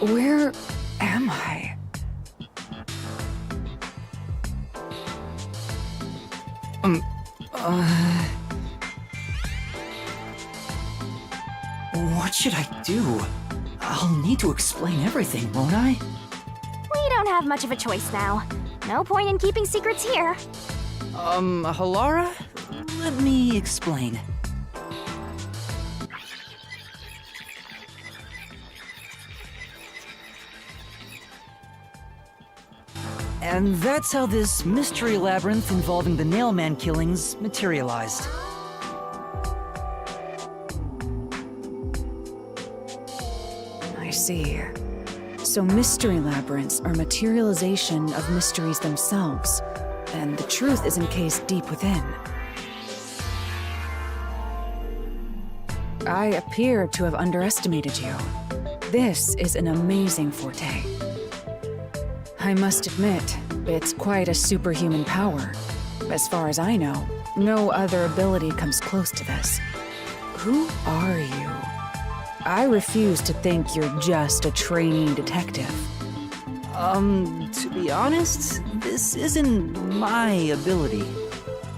Where am I? What should I do? I'll need to explain everything, won't I? We don't have much of a choice now. No point in keeping secrets here. Halara? Let me explain. And that's how this mystery labyrinth involving the Nailman killings materialized. I see. So mystery labyrinths are materialization of mysteries themselves, and the truth is encased deep within. I appear to have underestimated you. This is an amazing forte. I must admit, it's quite a superhuman power. As far as I know, no other ability comes close to this. Who are you? I refuse to think you're just a trainee detective. To be honest, this isn't my ability.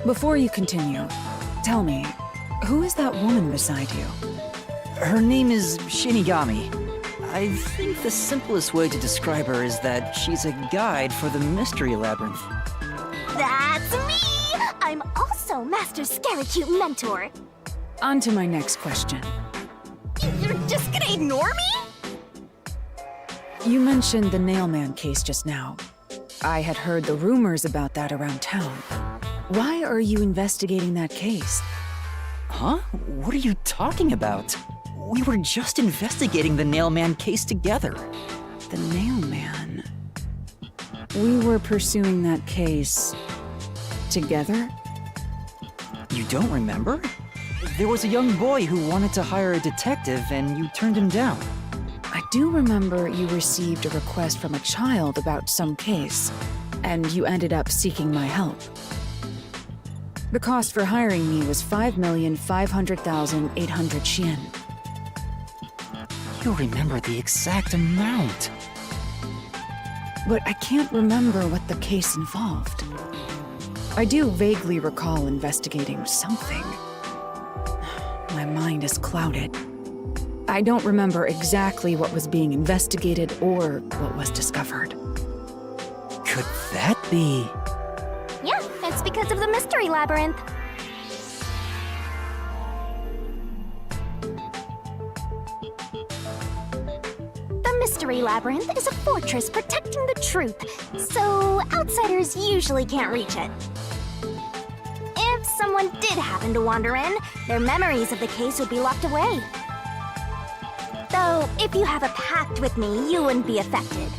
Before you continue, tell me, who is that woman beside you? Her name is Shinigami. I think the simplest way to describe her is that she's a guide for the Mystery Labyrinth. That's me! I'm also Master Scaracute Mentor. On to my next question. You're just gonna ignore me? You mentioned the Nailman case just now. I had heard the rumors about that around town. Why are you investigating that case? Huh? What are you talking about? We were just investigating the Nailman case together. The Nailman. We were pursuing that case together? You don't remember? There was a young boy who wanted to hire a detective and you turned him down. I do remember you received a request from a child about some case, and you ended up seeking my help. The cost for hiring me was 5,500,800 yen. You remember the exact amount. But I can't remember what the case involved. I do vaguely recall investigating something. My mind is clouded. I don't remember exactly what was being investigated or what was discovered. Could that be? Yeah, it's because of the Mystery Labyrinth. The Mystery Labyrinth is a fortress protecting the truth, so outsiders usually can't reach it. If someone did happen to wander in, their memories of the case would be locked away. Though, if you have a pact with me, you wouldn't be affected.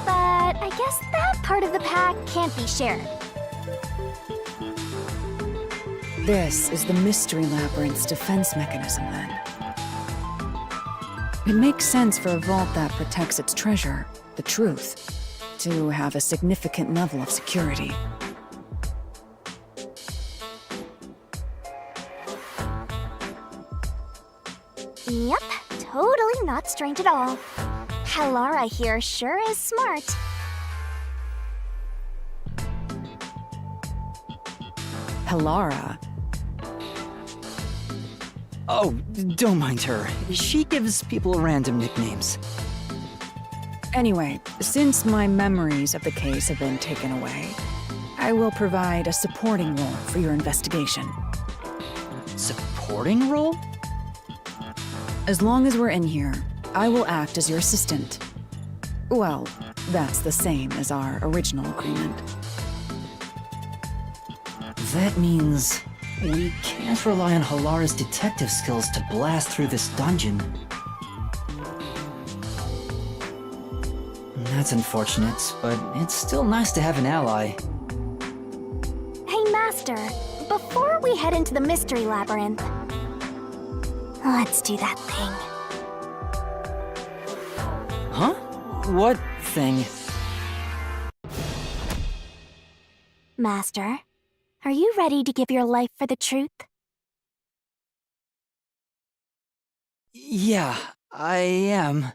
But I guess that part of the pact can't be shared. This is the Mystery Labyrinth's defense mechanism, then. It makes sense for a vault that protects its treasure, the truth, to have a significant level of security. Yep, totally not strange at all. Halara here sure is smart. Halara. Oh, don't mind her. She gives people random nicknames. Anyway, since my memories of the case have been taken away, I will provide a supporting role for your investigation. Supporting role? As long as we're in here, I will act as your assistant. Well, that's the same as our original agreement. That means we can't rely on Halara's detective skills to blast through this dungeon. That's unfortunate, but it's still nice to have an ally. Hey, Master, before we head into the Mystery Labyrinth, let's do that thing. Huh? What thing? Master, are you ready to give your life for the truth? Yeah, I am.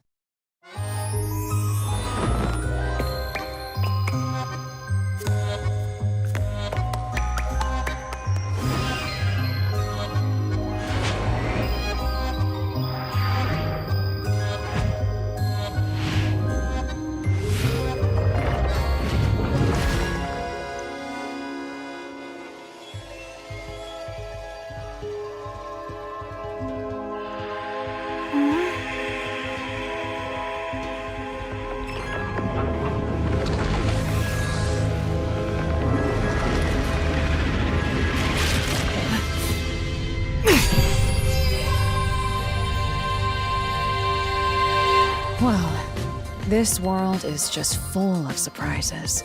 Well, this world is just full of surprises.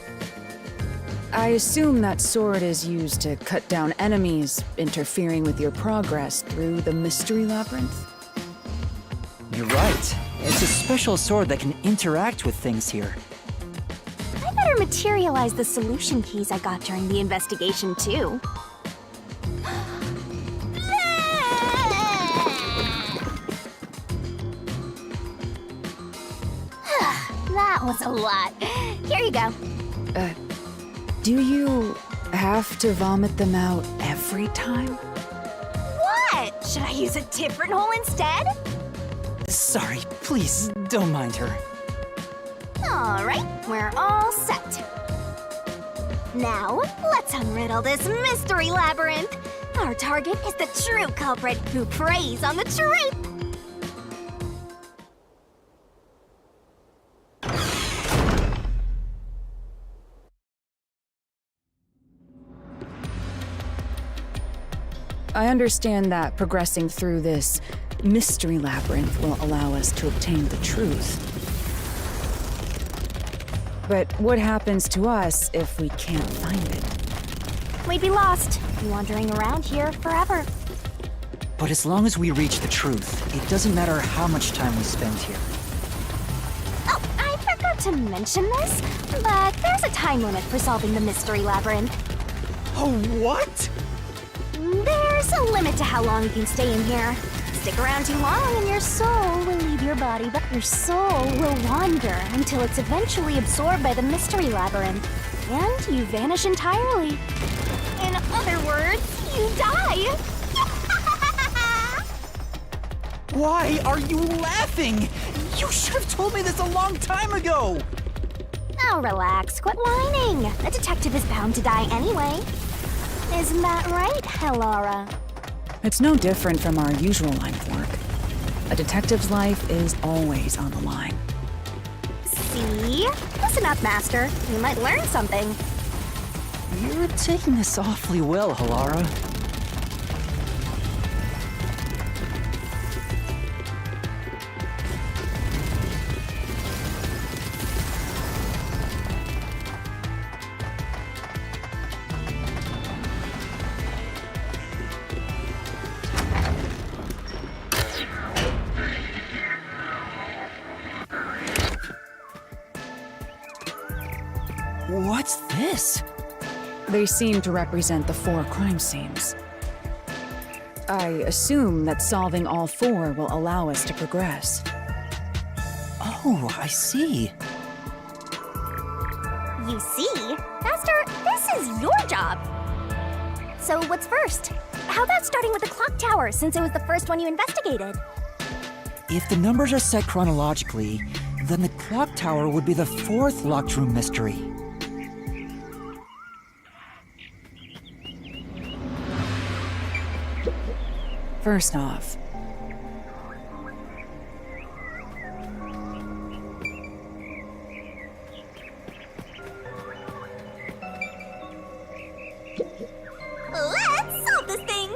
I assume that sword is used to cut down enemies interfering with your progress through the Mystery Labyrinth. You're right. It's a special sword that can interact with things here. I better materialize the solution keys I got during the investigation, too. That was a lot. Here you go. Do you have to vomit them out every time? What? Should I use a different hole instead? Sorry, please, don't mind her. All right, we're all set. Now, let's unriddle this mystery labyrinth. Our target is the true culprit who preys on the truth. I understand that progressing through this mystery labyrinth will allow us to obtain the truth. But what happens to us if we can't find it? We'd be lost, wandering around here forever. But as long as we reach the truth, it doesn't matter how much time we spend here. Oh, I forgot to mention this, but there's a time limit for solving the mystery labyrinth. Oh, what? There's a limit to how long you can stay in here. Stick around too long and your soul will leave your body, but your soul will wander until it's eventually absorbed by the mystery labyrinth. And you vanish entirely. In other words, you die. Why are you laughing? You should have told me this a long time ago! Now relax, quit whining. A detective is bound to die anyway. Isn't that right, Helara? It's no different from our usual line of work. A detective's life is always on the line. See? Listen up, Master. You might learn something. You're taking this awfully well, Helara. What's this? They seem to represent the 4 crime scenes. I assume that solving all 4 will allow us to progress. Oh, I see. You see? Master, this is your job. So what's first? How about starting with the clock tower, since it was the first one you investigated? If the numbers are set chronologically, then the clock tower would be the 4th locked room mystery. First off, Let's solve this thing!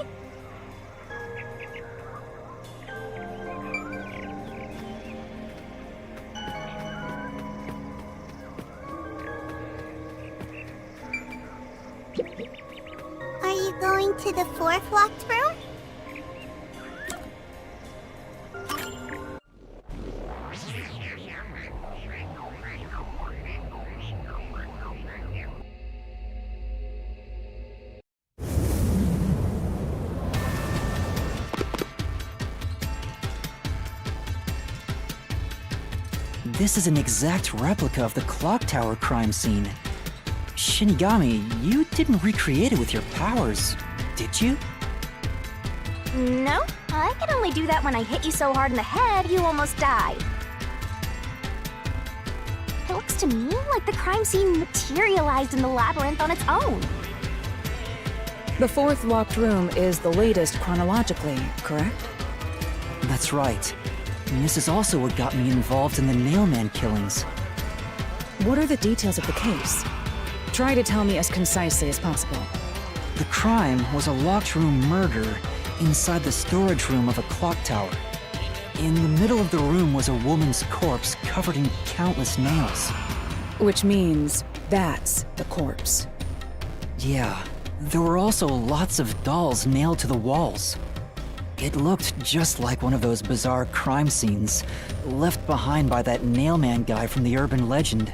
Are you going to the 4th locked room? this is an exact replica of the clock tower crime scene. Shinigami, you didn't recreate it with your powers, did you? No, I can only do that when I hit you so hard in the head you almost died. It looks to me like the crime scene materialized in the labyrinth on its own. The fourth locked room is the latest chronologically, correct? That's right. And this is also what got me involved in the Nailman killings. What are the details of the case? Try to tell me as concisely as possible. The crime was a locked room murder inside the storage room of a clock tower. In the middle of the room was a woman's corpse covered in countless nails. Which means that's the corpse. Yeah, there were also lots of dolls nailed to the walls. It looked just like one of those bizarre crime scenes left behind by that Nailman guy from the urban legend.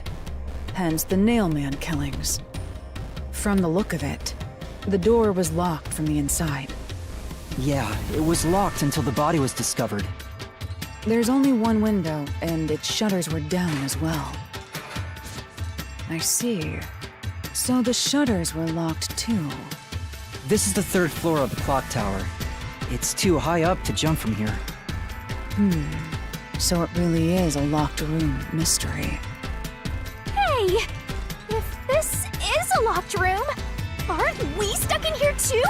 Hence the Nailman killings. From the look of it, the door was locked from the inside. Yeah, it was locked until the body was discovered. There's only one window, and its shutters were down as well. I see. So the shutters were locked too. This is the third floor of the clock tower. It's too high up to jump from here. So it really is a locked room mystery. Hey! If this is a locked room, aren't we stuck in here too?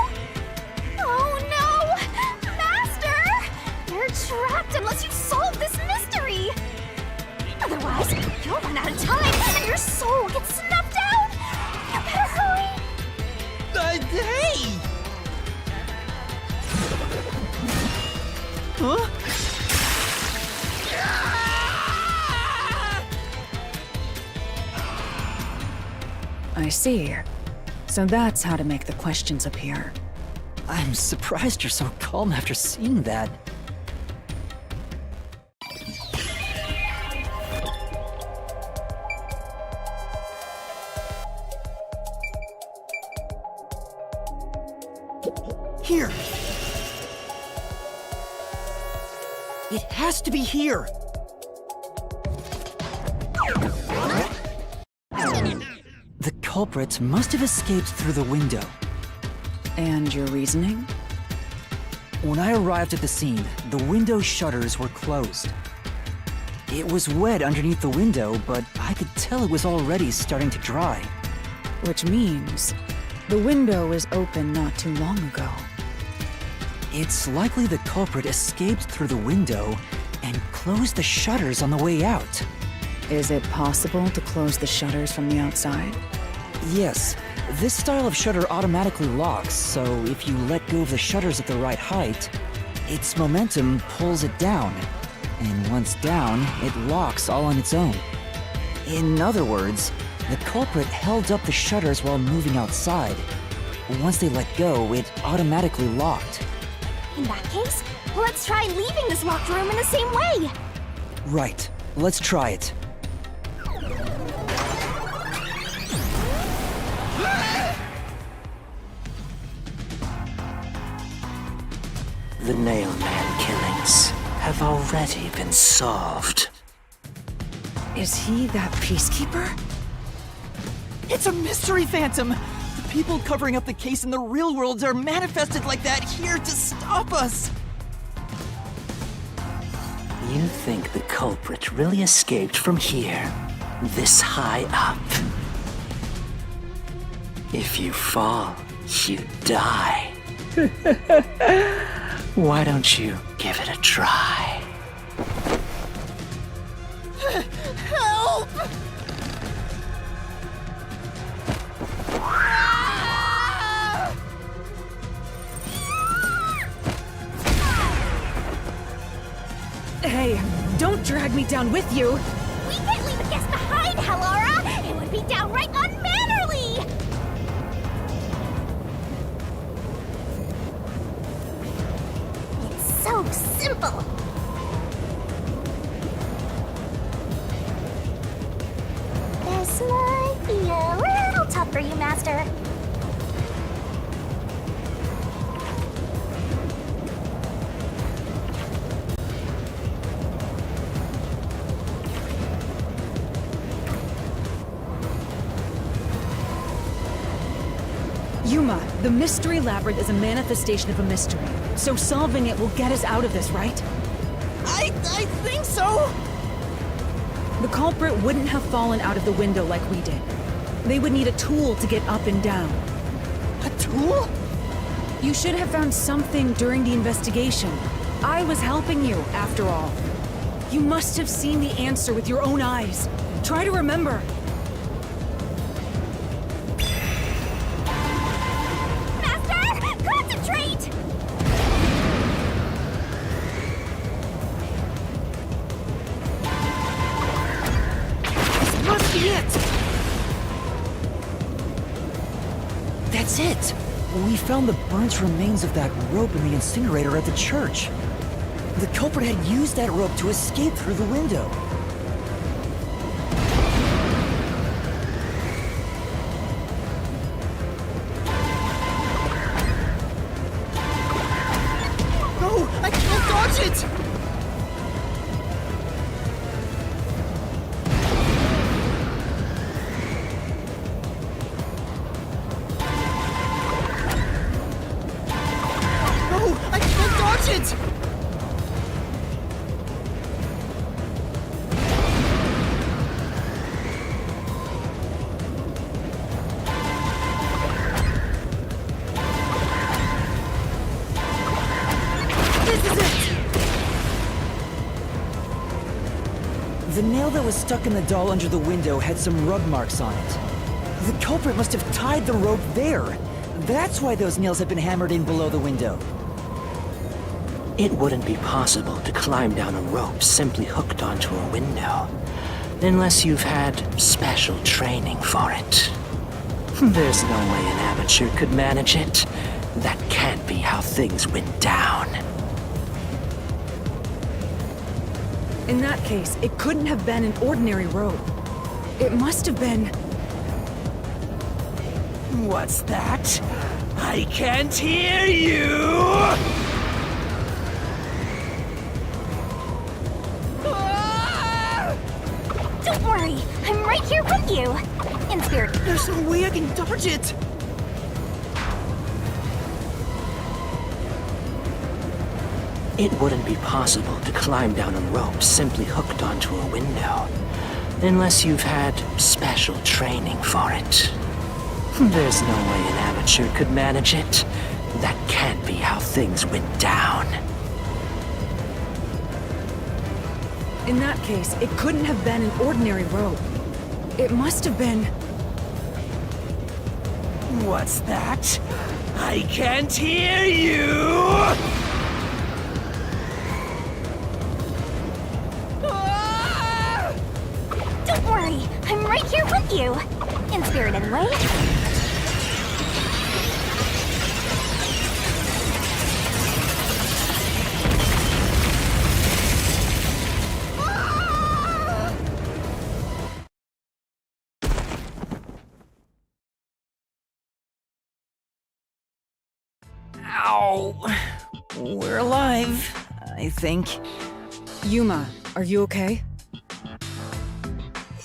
Oh no! Master! You're trapped unless you solve this mystery! Otherwise, you'll run out of time and your soul gets snuffed out! You better hurry! Hey! Huh? I see. So that's how to make the questions appear. I'm surprised you're so calm after seeing that. Here! It has to be here! The culprit must have escaped through the window. And your reasoning? When I arrived at the scene, the window shutters were closed. It was wet underneath the window, but I could tell it was already starting to dry. Which means the window was open not too long ago. It's likely the culprit escaped through the window and closed the shutters on the way out. Is it possible to close the shutters from the outside? Yes, this style of shutter automatically locks, so if you let go of the shutters at the right height, its momentum pulls it down. And once down, it locks all on its own. In other words, the culprit held up the shutters while moving outside. Once they let go, it automatically locked. In that case, let's try leaving this locked room in the same way! Right, let's try it. The Nailman killings have already been solved. Is he that peacekeeper? It's a mystery phantom! The people covering up the case in the real world are manifested like that here to stop us! You think the culprit really escaped from here, this high up? If you fall, you die. Why don't you give it a try? Help! Hey, don't drag me down with you! We can't leave a guest behind, Hallara! It would be downright unmannerly! It's so simple! This might be a little tough for you, Master. Yuma, the Mystery Labyrinth is a manifestation of a mystery. So solving it will get us out of this, right? I think so! The culprit wouldn't have fallen out of the window like we did. They would need a tool to get up and down. A tool? You should have found something during the investigation. I was helping you, after all. You must have seen the answer with your own eyes. Try to remember. Master! Concentrate! This must be it! That's it! We found the burnt remains of that rope in the incinerator at the church. The culprit had used that rope to escape through the window. No! I can't dodge it! No! I can't dodge it! This is it! The nail that was stuck in the doll under the window had some rub marks on it. The culprit must have tied the rope there. That's why those nails have been hammered in below the window. It wouldn't be possible to climb down a rope simply hooked onto a window, unless you've had special training for it. There's no way an amateur could manage it. That can't be how things went down. In that case, it couldn't have been an ordinary rope. It must have been... What's that? I can't hear you! Don't worry, I'm right here with you. In spirit. There's no way I can dodge it! It wouldn't be possible to climb down a rope simply hooked onto a window, unless you've had special training for it. There's no way an amateur could manage it. That can't be how things went down. In that case, it couldn't have been an ordinary rope. It must have been... What's that? I can't hear you! Don't worry, I'm right here with you. In spirit, anyway. Ow! We're alive, I think. Yuma, are you okay?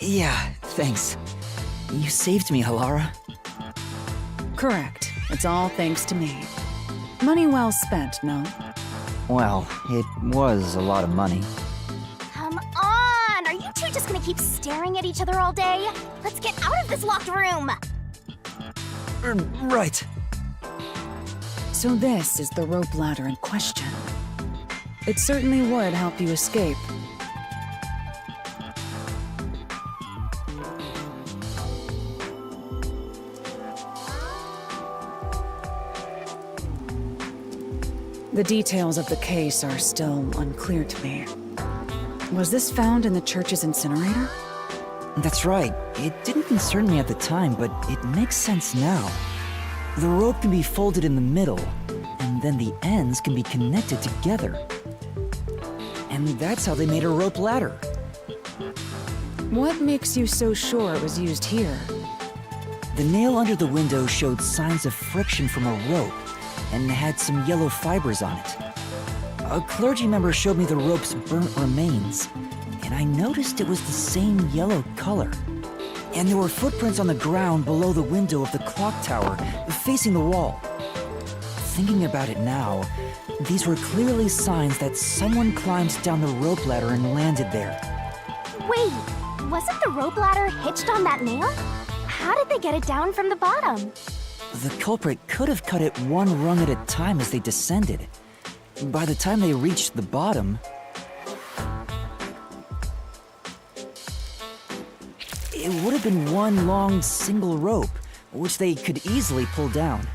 Yeah, thanks. You saved me, Halara. Correct. It's all thanks to me. Money well spent, no? Well, it was a lot of money. Come on! Are you two just gonna keep staring at each other all day? Let's get out of this locked room! Right. So this is the rope ladder in question. It certainly would help you escape. The details of the case are still unclear to me. Was this found in the church's incinerator? That's right. It didn't concern me at the time, but it makes sense now. The rope can be folded in the middle, and then the ends can be connected together. And that's how they made a rope ladder. What makes you so sure it was used here? The nail under the window showed signs of friction from a rope, and had some yellow fibers on it. A clergy member showed me the rope's burnt remains, and I noticed it was the same yellow color. And there were footprints on the ground below the window of the clock tower, facing the wall. Thinking about it now, these were clearly signs that someone climbed down the rope ladder and landed there. Wait, wasn't the rope ladder hitched on that nail? How did they get it down from the bottom? The culprit could have cut it one rung at a time as they descended. By the time they reached the bottom, it would have been one long single rope, which they could easily pull down.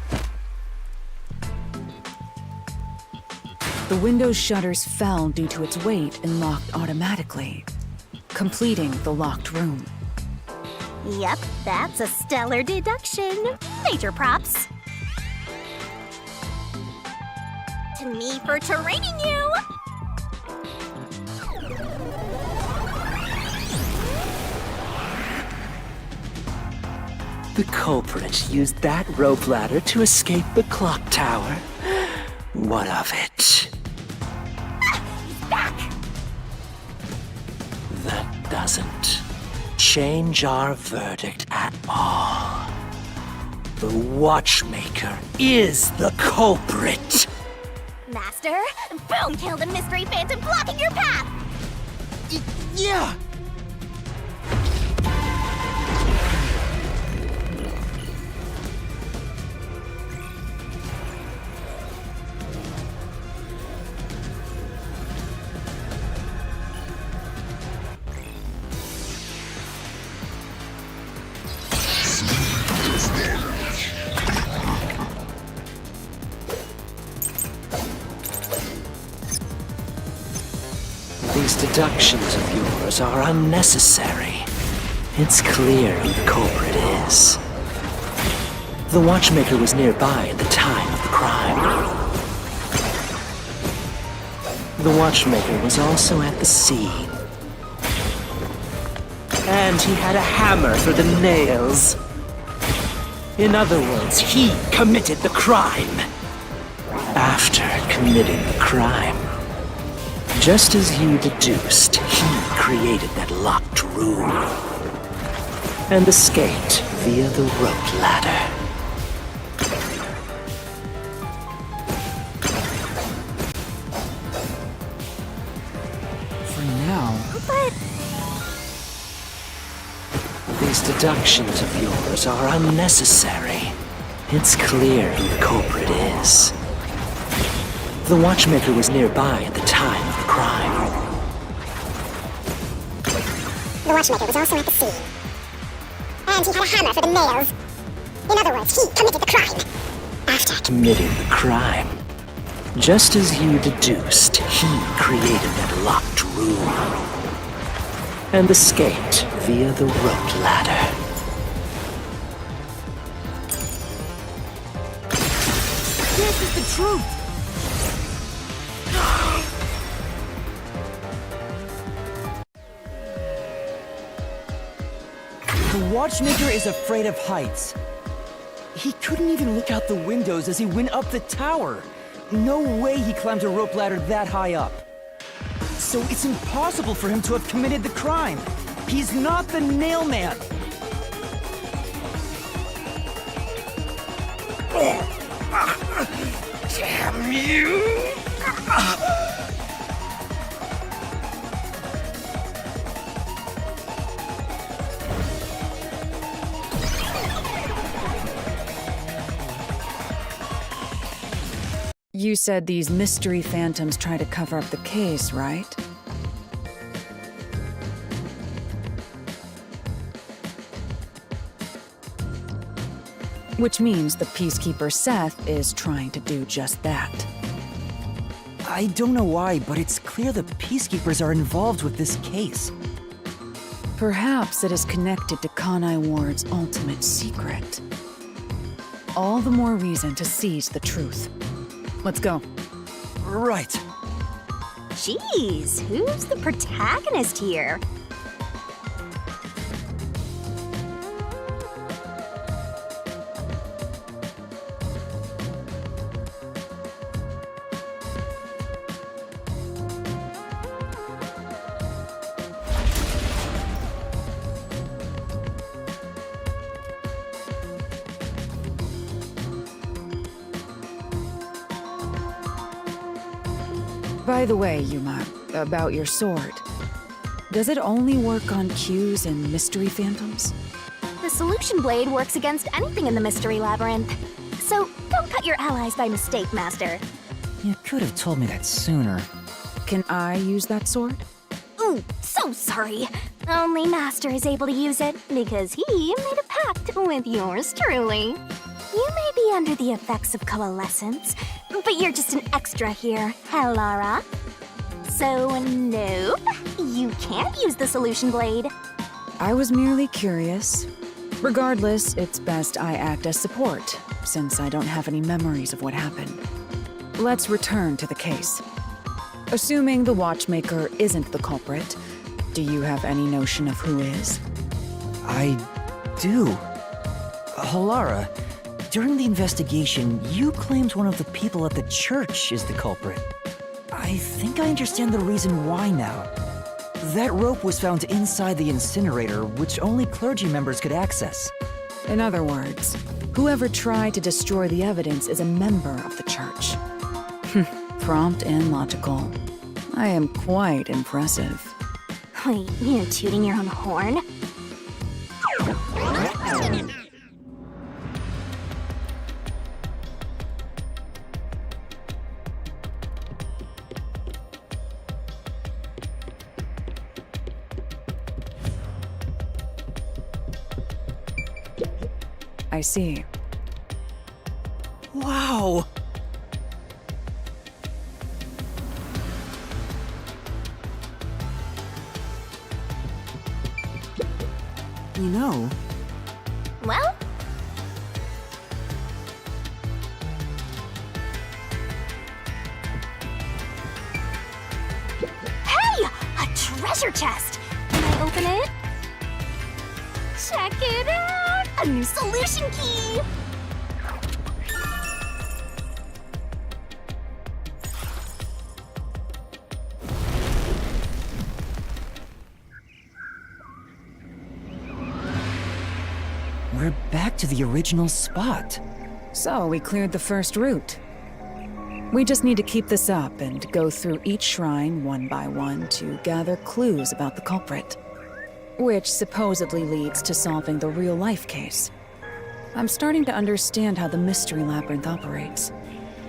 The window's shutters fell due to its weight and locked automatically, completing the locked room. Yep, that's a stellar deduction. Major props. To me for training you! The culprit used that rope ladder to escape the clock tower. What of it? He's back! That doesn't change our verdict at all. The Watchmaker is the culprit! Master, boom kill the mystery phantom blocking your path! Yeah! These deductions of yours are unnecessary. It's clear who the culprit is. The Watchmaker was nearby at the time of the crime. The Watchmaker was also at the scene. And he had a hammer for the nails. In other words, he committed the crime. After committing the crime, just as you deduced, he created that locked room and escaped via the rope ladder. For now, But These deductions of yours are unnecessary. It's clear who the culprit is. The Watchmaker was nearby at the time of the crime. The Watchmaker was also at the scene. And he had a hammer for the nails. In other words, he committed the crime. After Committing the crime. Just as you deduced, he created that locked room and escaped via the rope ladder. This is the truth! The Watchmaker is afraid of heights. He couldn't even look out the windows as he went up the tower. No way he climbed a rope ladder that high up. So it's impossible for him to have committed the crime. He's not the nail man. Damn you! You said these mystery phantoms try to cover up the case, right? Which means the Peacekeeper Seth is trying to do just that. I don't know why, but it's clear the Peacekeepers are involved with this case. Perhaps it is connected to Kanai Ward's ultimate secret. All the more reason to seize the truth. Let's go. Right. Jeez, who's the protagonist here? By the way, Yuma, about your sword. Does it only work on cues and mystery phantoms? The solution blade works against anything in the Mystery Labyrinth. So don't cut your allies by mistake, Master. You could have told me that sooner. Can I use that sword? Ooh, so sorry. Only Master is able to use it because he made a pact with yours truly. You may be under the effects of coalescence, but you're just an extra here, Helara. So, nope, you can't use the solution blade. I was merely curious. Regardless, it's best I act as support, since I don't have any memories of what happened. Let's return to the case. Assuming the watchmaker isn't the culprit, do you have any notion of who is? I do. Halara, during the investigation, you claimed one of the people at the church is the culprit. I think I understand the reason why now. That rope was found inside the incinerator, which only clergy members could access. In other words, whoever tried to destroy the evidence is a member of the church. Prompt and logical. I am quite impressive. Wait, you're tooting your own horn? I see. Wow! You know, Well, hey! A treasure chest! Can I open it? Check it out! A new solution key! we're back to the original spot. So, we cleared the first route. We just need to keep this up and go through each shrine one by one to gather clues about the culprit. Which supposedly leads to solving the real-life case. I'm starting to understand how the Mystery Labyrinth operates.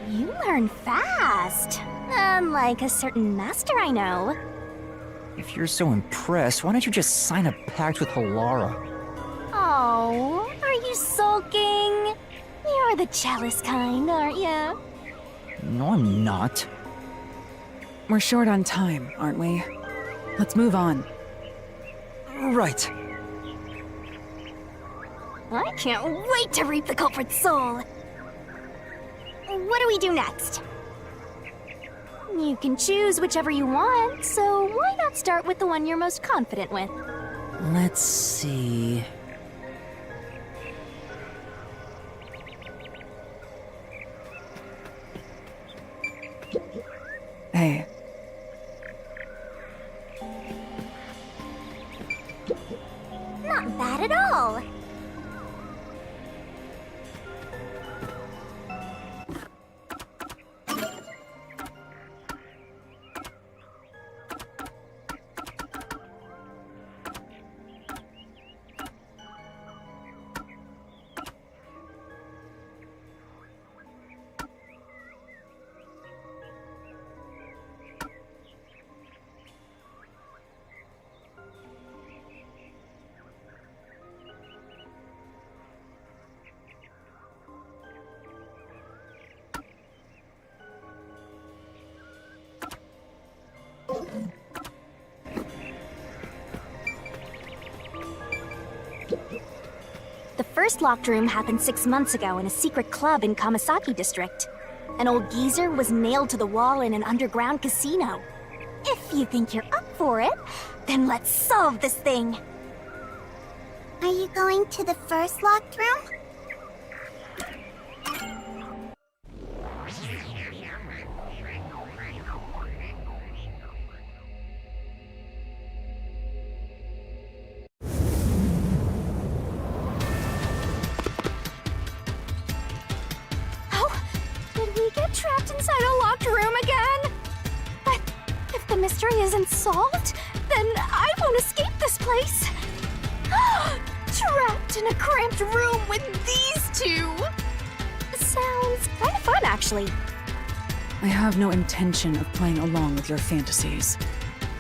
You learn fast. Unlike a certain master I know. If you're so impressed, why don't you just sign a pact with Halara? Oh, are you sulking? You're the jealous kind, aren't you? No, I'm not. We're short on time, aren't we? Let's move on. Right. I can't wait to reap the culprit's soul. What do we do next? You can choose whichever you want, so why not start with the one you're most confident with? Let's see. Hey, Not bad at all. The first locked room happened 6 months ago in a secret club in Kamasaki district. An old geezer was nailed to the wall in an underground casino. If you think you're up for it, then let's solve this thing. Are you going to the first locked room? Oh, did we get trapped inside a locked room again? the mystery isn't solved, then I won't escape this place. Trapped in a cramped room with these two. Sounds kind of fun, actually. I have no intention of playing along with your fantasies.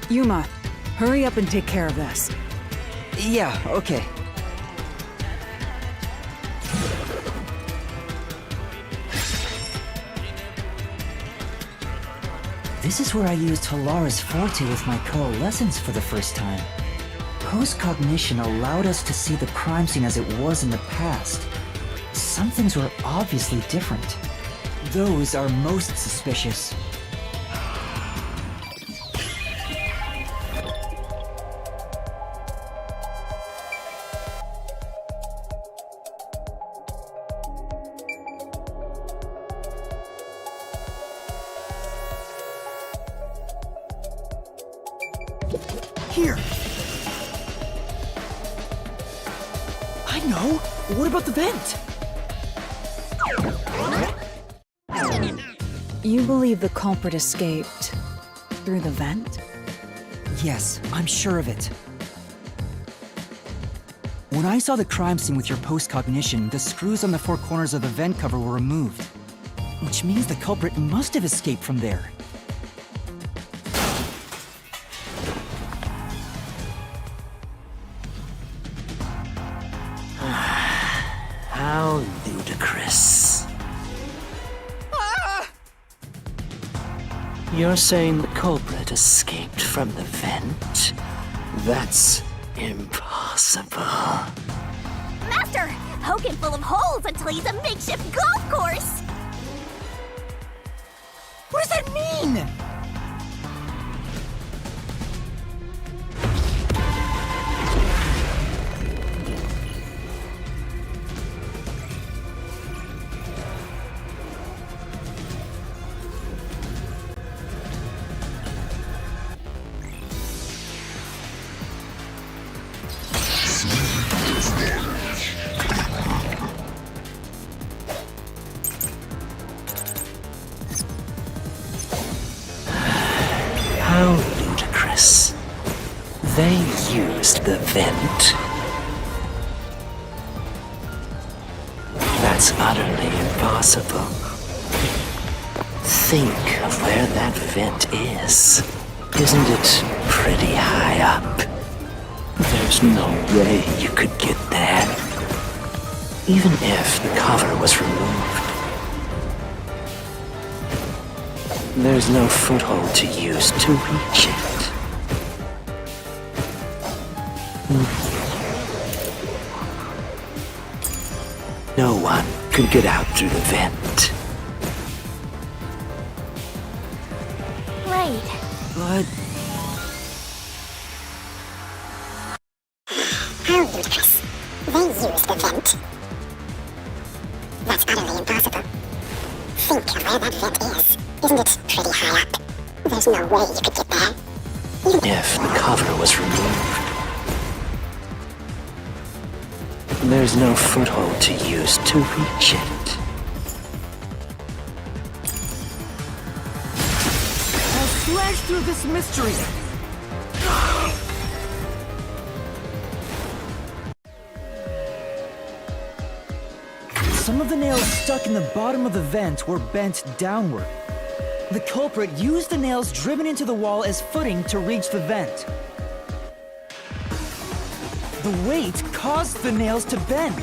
Yuma, hurry up and take care of this. Yeah, okay. This is where I used Halara's Forte with my coalescence for the first time. Post-cognition allowed us to see the crime scene as it was in the past. Some things were obviously different. Those are most suspicious. Here! I know! What about the vent? You believe the culprit escaped through the vent? Yes, I'm sure of it. When I saw the crime scene with your post-cognition, the screws on the four corners of the vent cover were removed. Which means the culprit must have escaped from there. How ludicrous. You're saying the culprit escaped from the vent? That's impossible. Master, poke him full of holes until he's a makeshift golf course. What does that mean? How ludicrous. They used the vent. That's utterly impossible. Think of where that vent is. Isn't it pretty high up? There's no way you could get there. Even if the cover was removed. There's no foothold to use to reach it. No one could get out through the vent. Right. But How ludicrous. They used the vent. That's utterly impossible. Think of where that vent is. Isn't it pretty high up? There's no way you could get there. If the cover was removed. There's no foothold to use to reach it. I'll slash through this mystery! Some of the nails stuck in the bottom of the vent were bent downward. The culprit used the nails driven into the wall as footing to reach the vent. The weight caused the nails to bend.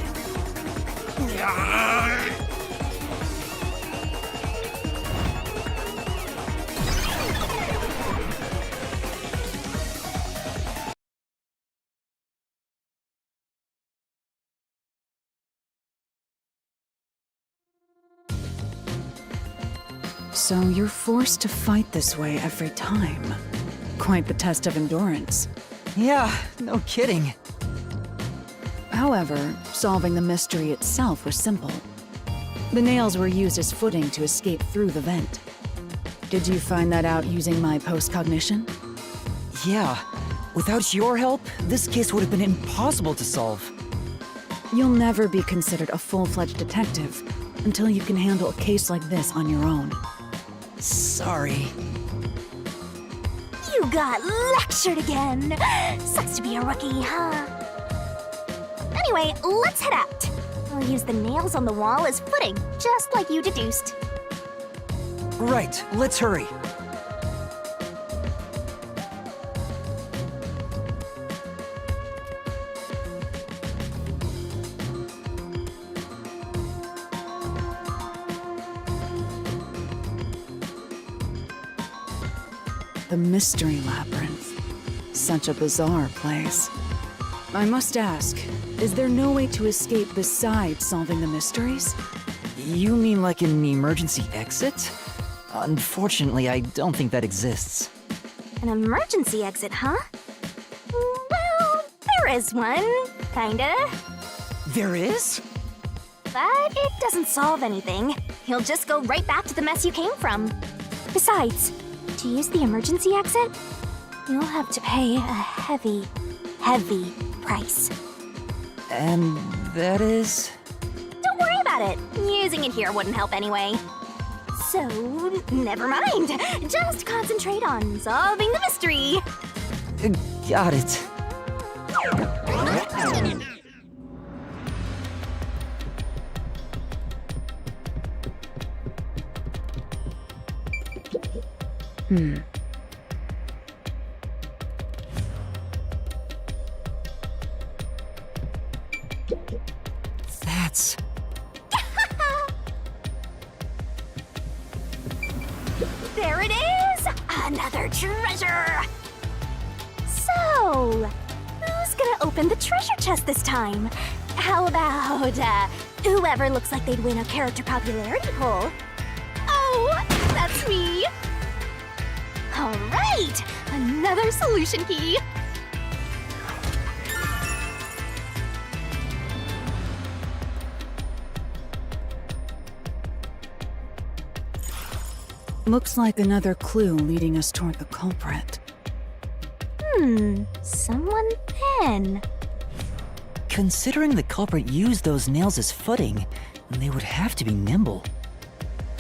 So you're forced to fight this way every time. Quite the test of endurance. yeah, no kidding. However, solving the mystery itself was simple. The nails were used as footing to escape through the vent. Did you find that out using my post-cognition? Yeah, without your help, this case would have been impossible to solve. You'll never be considered a full-fledged detective until you can handle a case like this on your own. Sorry. You got lectured again. Sucks to be a rookie, huh? Anyway, let's head out. I'll use the nails on the wall as footing, just like you deduced. Right, let's hurry. The Mystery Labyrinth. Such a bizarre place. I must ask, is there no way to escape besides solving the mysteries? You mean like an emergency exit? Unfortunately, I don't think that exists. An emergency exit, huh? Well, there is one, kinda. There is? But it doesn't solve anything. You'll just go right back to the mess you came from. Besides, to use the emergency exit, you'll have to pay a heavy, heavy price. And that is? Don't worry about it. Using it here wouldn't help anyway. So, never mind. Just concentrate on solving the mystery. Got it. That's... There it is! Another treasure! So, who's gonna open the treasure chest this time? How about, whoever looks like they'd win a character popularity poll? Oh, that's me! Alright! Another solution key! Looks like another clue leading us toward the culprit. Someone thin. Considering the culprit used those nails as footing, they would have to be nimble.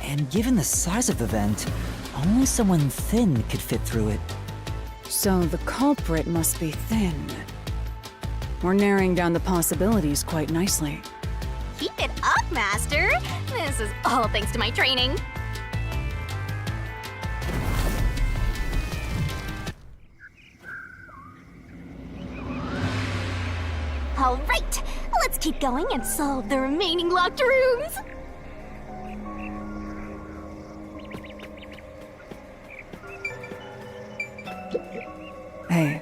And given the size of the vent, only someone thin could fit through it. So the culprit must be thin. We're narrowing down the possibilities quite nicely. Keep it up, Master! This is all thanks to my training. All right, let's keep going and solve the remaining locked rooms. Hey.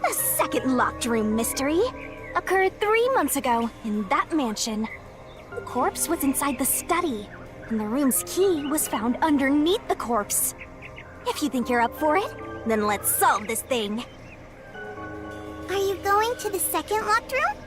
The second locked room mystery occurred 3 months ago in that mansion. The corpse was inside the study, and the room's key was found underneath the corpse. If you think you're up for it, then let's solve this thing. Are you going to the second locked room?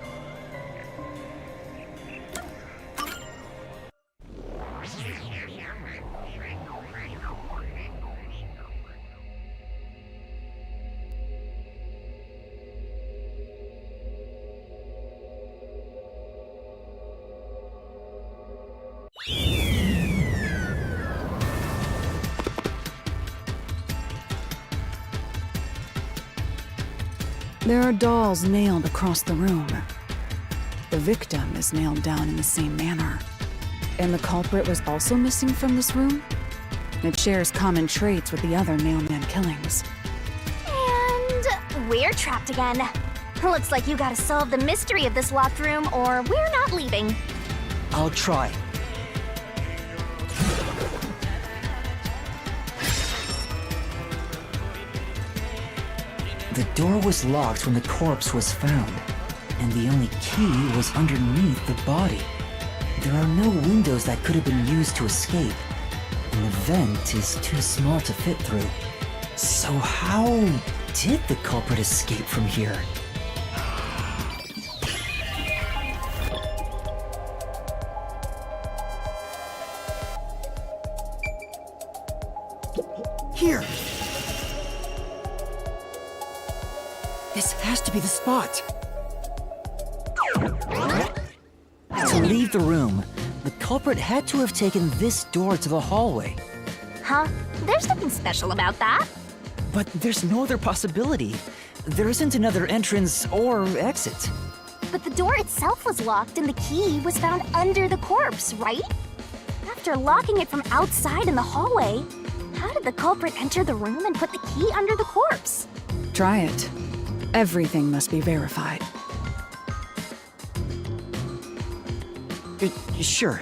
There are dolls nailed across the room. The victim is nailed down in the same manner. And the culprit was also missing from this room? It shares common traits with the other Nailman killings. And we're trapped again. Looks like you gotta solve the mystery of this locked room or we're not leaving. I'll try. The door was locked when the corpse was found, and the only key was underneath the body. There are no windows that could have been used to escape, and the vent is too small to fit through. So how did the culprit escape from here? Here! This has to be the spot! To leave the room, the culprit had to have taken this door to the hallway. Huh? There's nothing special about that. But there's no other possibility. There isn't another entrance or exit. But the door itself was locked and the key was found under the corpse, right? After locking it from outside in the hallway, how did the culprit enter the room and put the key under the corpse? Try it. Everything must be verified. Sure.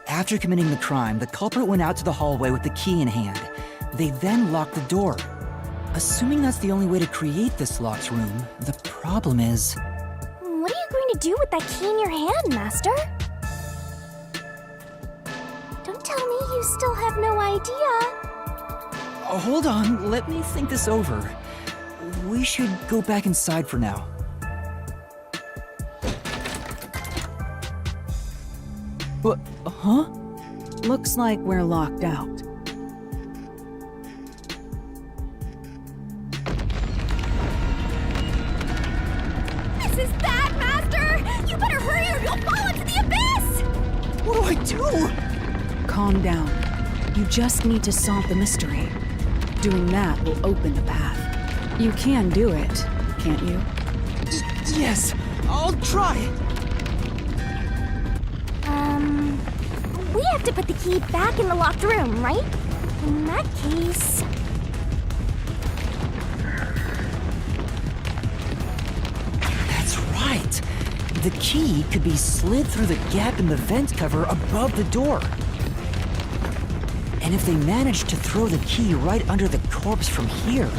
After committing the crime, the culprit went out to the hallway with the key in hand. They then locked the door. Assuming that's the only way to create this locked room, the problem is... What are you going to do with that key in your hand, Master? Don't tell me you still have no idea. Hold on, let me think this over. We should go back inside for now. What? Huh? Looks like we're locked out. This is bad, Master! You better hurry or you'll fall into the abyss! What do I do? Calm down. You just need to solve the mystery. Doing that will open the path. You can do it, can't you? Yes, I'll try. We have to put the key back in the locked room, right? In that case... That's right. The key could be slid through the gap in the vent cover above the door. And if they managed to throw the key right under the corpse from here...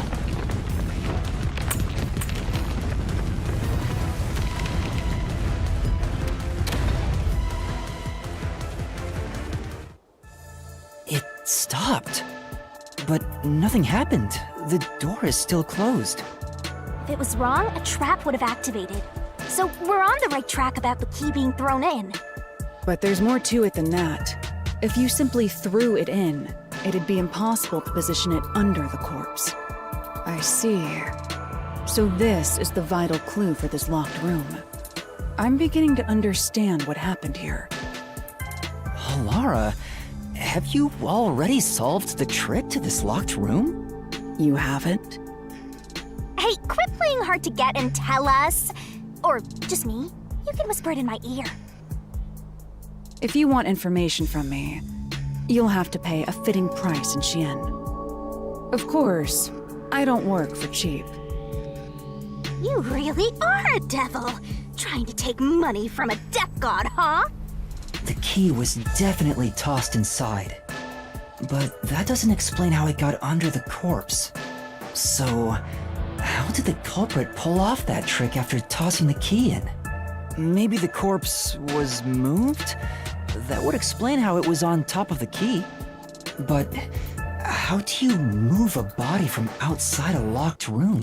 It stopped. But nothing happened. The door is still closed. If it was wrong, a trap would have activated. So we're on the right track about the key being thrown in. But there's more to it than that. If you simply threw it in, it'd be impossible to position it under the corpse. I see. So this is the vital clue for this locked room. I'm beginning to understand what happened here. Lara, have you already solved the trick to this locked room? You haven't? Hey, quit playing hard to get and tell us. Or just me. You can whisper it in my ear. If you want information from me, you'll have to pay a fitting price in Xian. Of course, I don't work for cheap. You really are a devil. Trying to take money from a death god, huh? The key was definitely tossed inside. But that doesn't explain how it got under the corpse. So, how did the culprit pull off that trick after tossing the key in? Maybe the corpse was moved? That would explain how it was on top of the key. But how do you move a body from outside a locked room?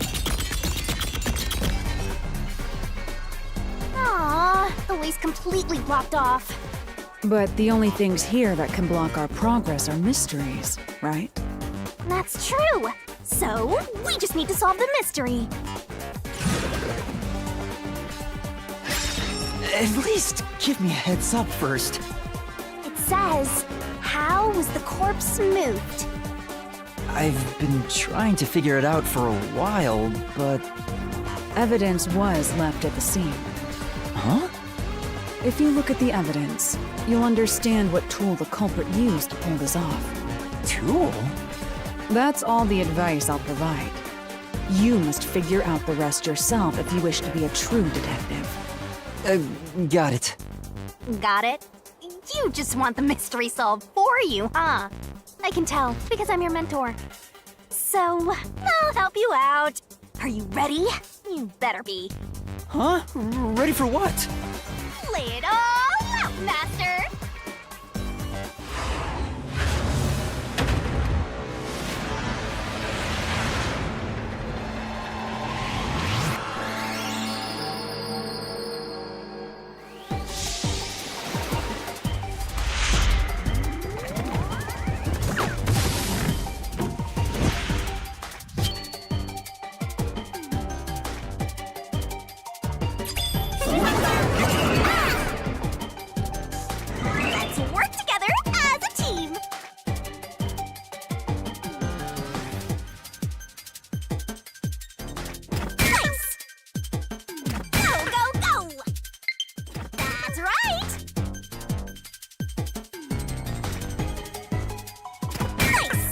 Aww, the way's completely blocked off. But the only things here that can block our progress are mysteries, right? That's true. So, we just need to solve the mystery. At least give me a heads up first. It says, how How was the corpse moved? I've been trying to figure it out for a while, but... Evidence was left at the scene. Huh? If you look at the evidence, you'll understand what tool the culprit used to pull this off. Tool? That's all the advice I'll provide. You must figure out the rest yourself if you wish to be a true detective. Got it. Got it? You just want the mystery solved for you, huh? I can tell, because I'm your mentor. So, I'll help you out. Are you ready? You better be. Huh? Ready for what? Lay it all out, Master! Let's work together as a team! Nice! Go, go, go! That's right! Nice!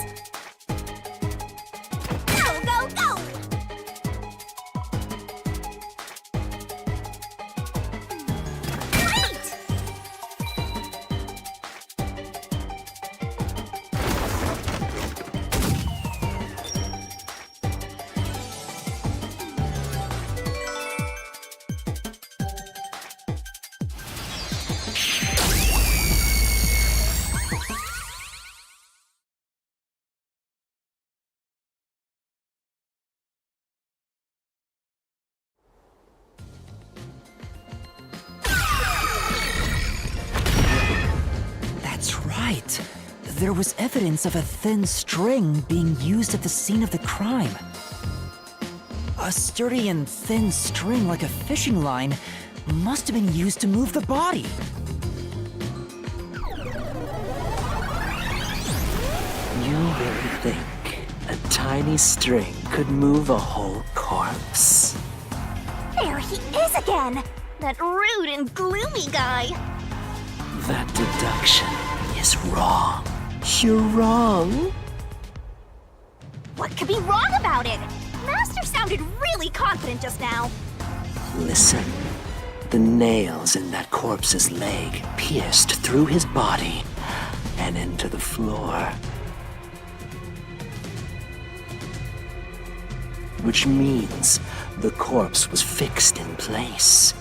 Go, go, go! Great! That's right. There was evidence of a thin string being used at the scene of the crime. A sturdy and thin string like a fishing line must have been used to move the body. You really think a tiny string could move a whole corpse? There he is again! That rude and gloomy guy! That deduction is wrong. You're wrong. What could be wrong about it? Master sounded really confident just now. Listen. The nails in that corpse's leg pierced through his body and into the floor. Which means the corpse was fixed in place.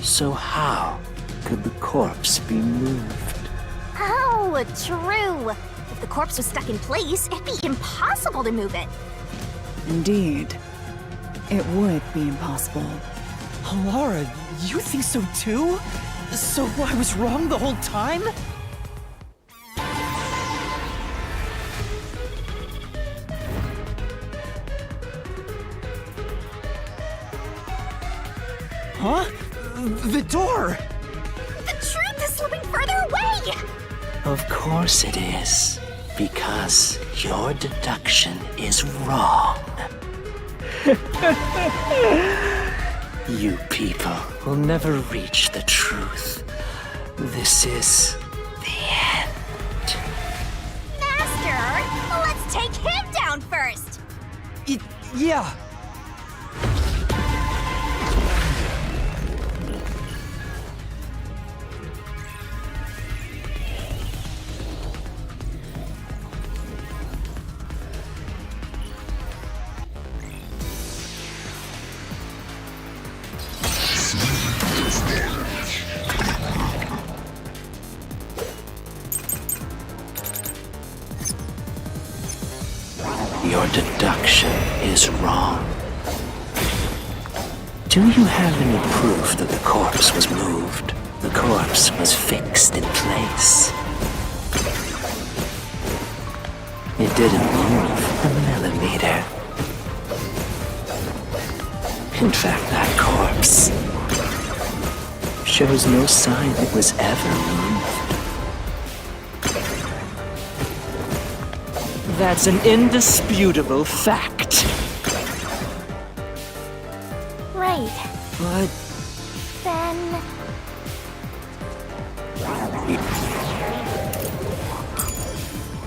So how could the corpse be moved? Oh, true. If the corpse was stuck in place, it'd be impossible to move it. Indeed. It would be impossible. Laura, you think so too? So I was wrong the whole time? Huh? The door! The truth is slipping further away! Of course it is. Because your deduction is wrong. You people will never reach the truth. This is the end. Master, let's take him down first! Yeah. Your deduction is wrong. Do you have any proof that the corpse was moved? The corpse was fixed in place. It didn't move a millimeter. In fact, that corpse shows no sign it was ever moved. That's an indisputable fact. Right. But Then...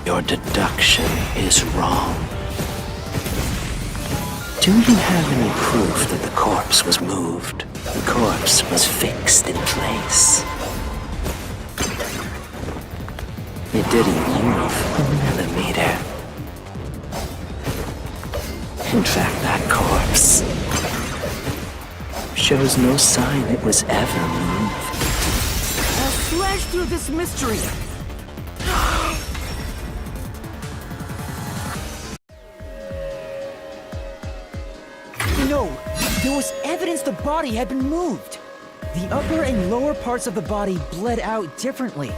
your deduction is wrong. Do you have any proof that the corpse was moved? The corpse was fixed in place. It didn't move a millimeter. In fact, that corpse shows no sign it was ever moved. I'll slash through this mystery! No, there was evidence the body had been moved. The upper and lower parts of the body bled out differently.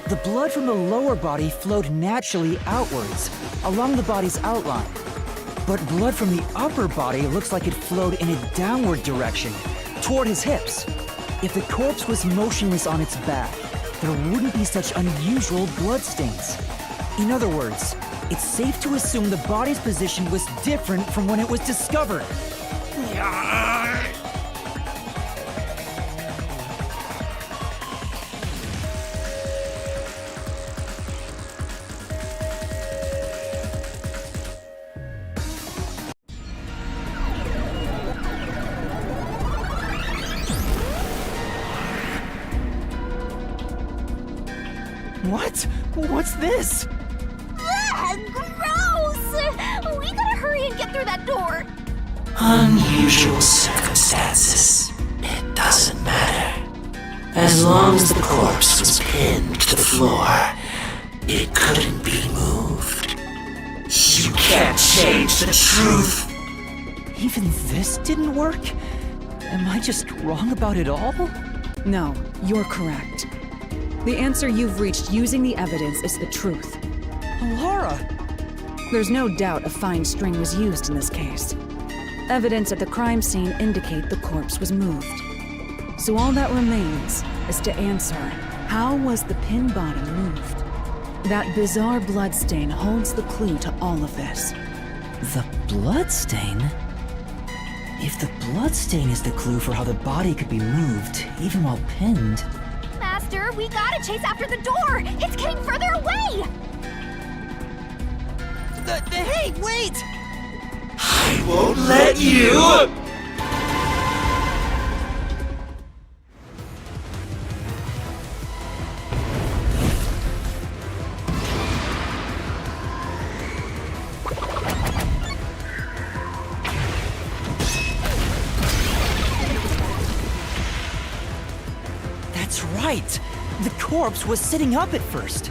The blood from the lower body flowed naturally outwards, along the body's outline. But blood from the upper body looks like it flowed in a downward direction, toward his hips. If the corpse was motionless on its back, there wouldn't be such unusual bloodstains. In other words, it's safe to assume the body's position was different from when it was discovered. What? What's this? Ah, gross! We gotta hurry and get through that door. Unusual circumstances. It doesn't matter. As long as the corpse was pinned to the floor, it couldn't be moved. You can't change the truth. Even this didn't work? Am I just wrong about it all? No, you're correct. The answer you've reached using the evidence is the truth. Laura! There's no doubt a fine string was used in this case. Evidence at the crime scene indicate the corpse was moved. So all that remains is to answer, how was the pinned body moved? That bizarre bloodstain holds the clue to all of this. The bloodstain? If the bloodstain is the clue for how the body could be moved, even while pinned... Master, we gotta chase after the door! It's getting further away! Hey, wait! I won't let you! That's right! The corpse was sitting up at first.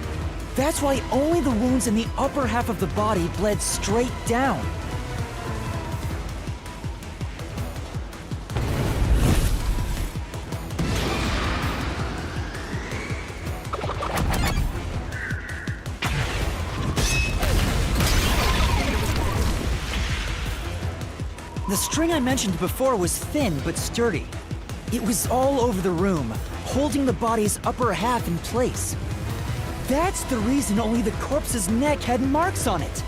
That's why only the wounds in the upper half of the body bled straight down. The string I mentioned before was thin but sturdy. It was all over the room, holding the body's upper half in place. That's the reason only the corpse's neck had marks on it.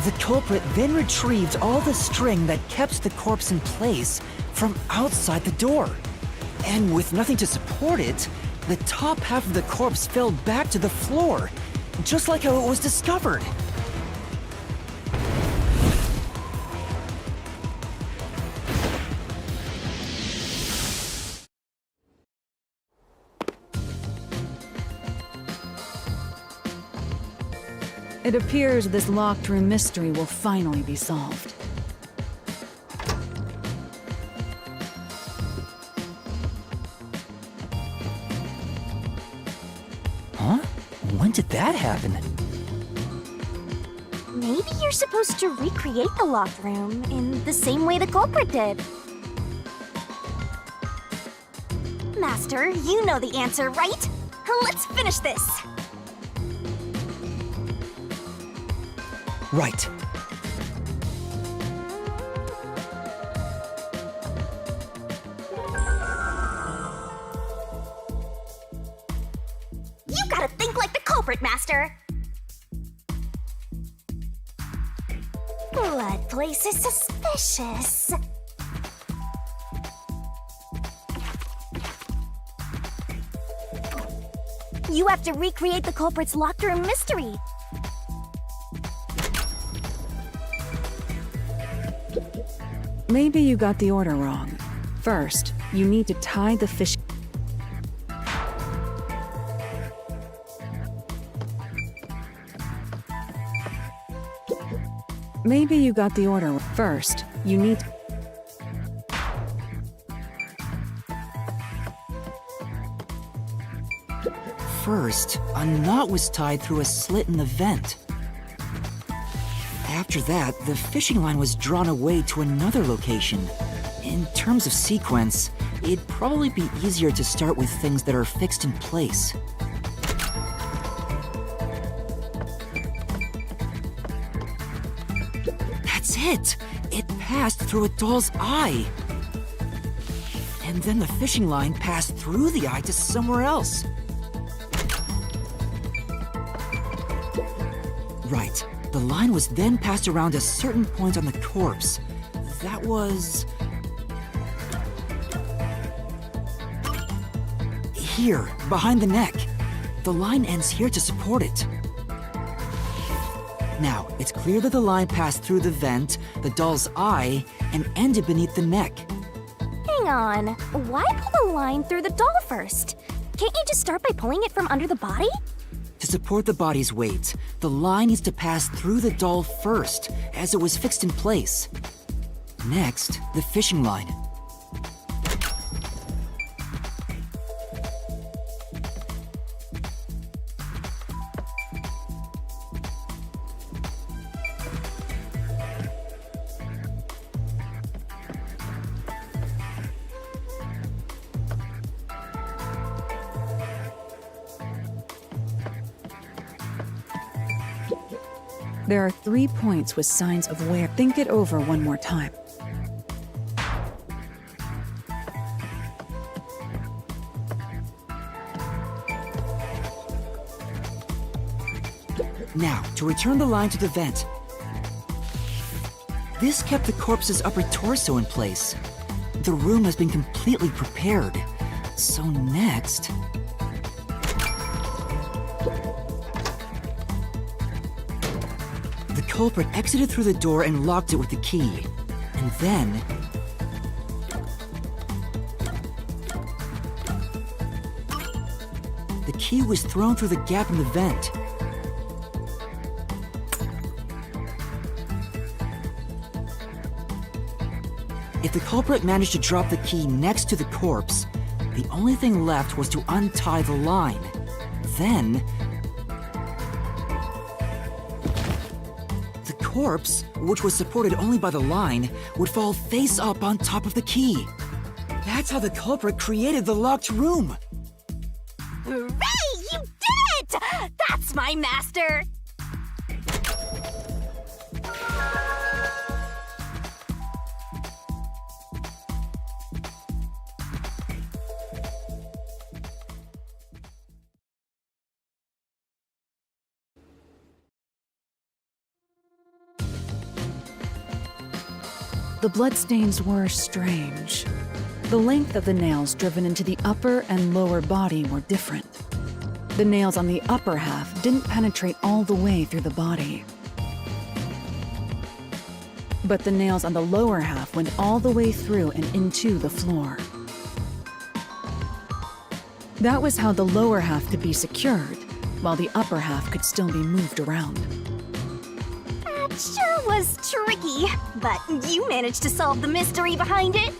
The culprit then retrieved all the string that kept the corpse in place from outside the door. And with nothing to support it, the top half of the corpse fell back to the floor, just like how it was discovered. It appears this locked room mystery will finally be solved. Huh? When did that happen? Maybe you're supposed to recreate the locked room in the same way the culprit did. Master, you know the answer, right? Let's finish this. Right. You gotta think like the culprit, Master! Blood place is suspicious. You have to recreate the culprit's locked room mystery. Maybe you got the order wrong. First, you need to tie the fish. Maybe you got the order. First, you need. First, a knot was tied through a slit in the vent. After that, the fishing line was drawn away to another location. In terms of sequence, it'd probably be easier to start with things that are fixed in place. That's it! It passed through a doll's eye! And then the fishing line passed through the eye to somewhere else. Right. The line was then passed around a certain point on the corpse. That was... here, behind the neck. The line ends here to support it. Now, it's clear that the line passed through the vent, the doll's eye, and ended beneath the neck. Hang on, why pull the line through the doll first? Can't you just start by pulling it from under the body? To support the body's weight, the line needs to pass through the doll first, as it was fixed in place. Next, the fishing line. There are 3 points with signs of wear. Think it over one more time. Now, to return the line to the vent. This kept the corpse's upper torso in place. The room has been completely prepared. So next... the culprit exited through the door and locked it with the key. And then... the key was thrown through the gap in the vent. If the culprit managed to drop the key next to the corpse, the only thing left was to untie the line. Then... the corpse, which was supported only by the line, would fall face up on top of the key. That's how the culprit created the locked room! Hooray! You did it! That's my master! The bloodstains were strange. The length of the nails driven into the upper and lower body were different. The nails on the upper half didn't penetrate all the way through the body. But the nails on the lower half went all the way through and into the floor. That was how the lower half could be secured, while the upper half could still be moved around. That sure was tricky, but you managed to solve the mystery behind it.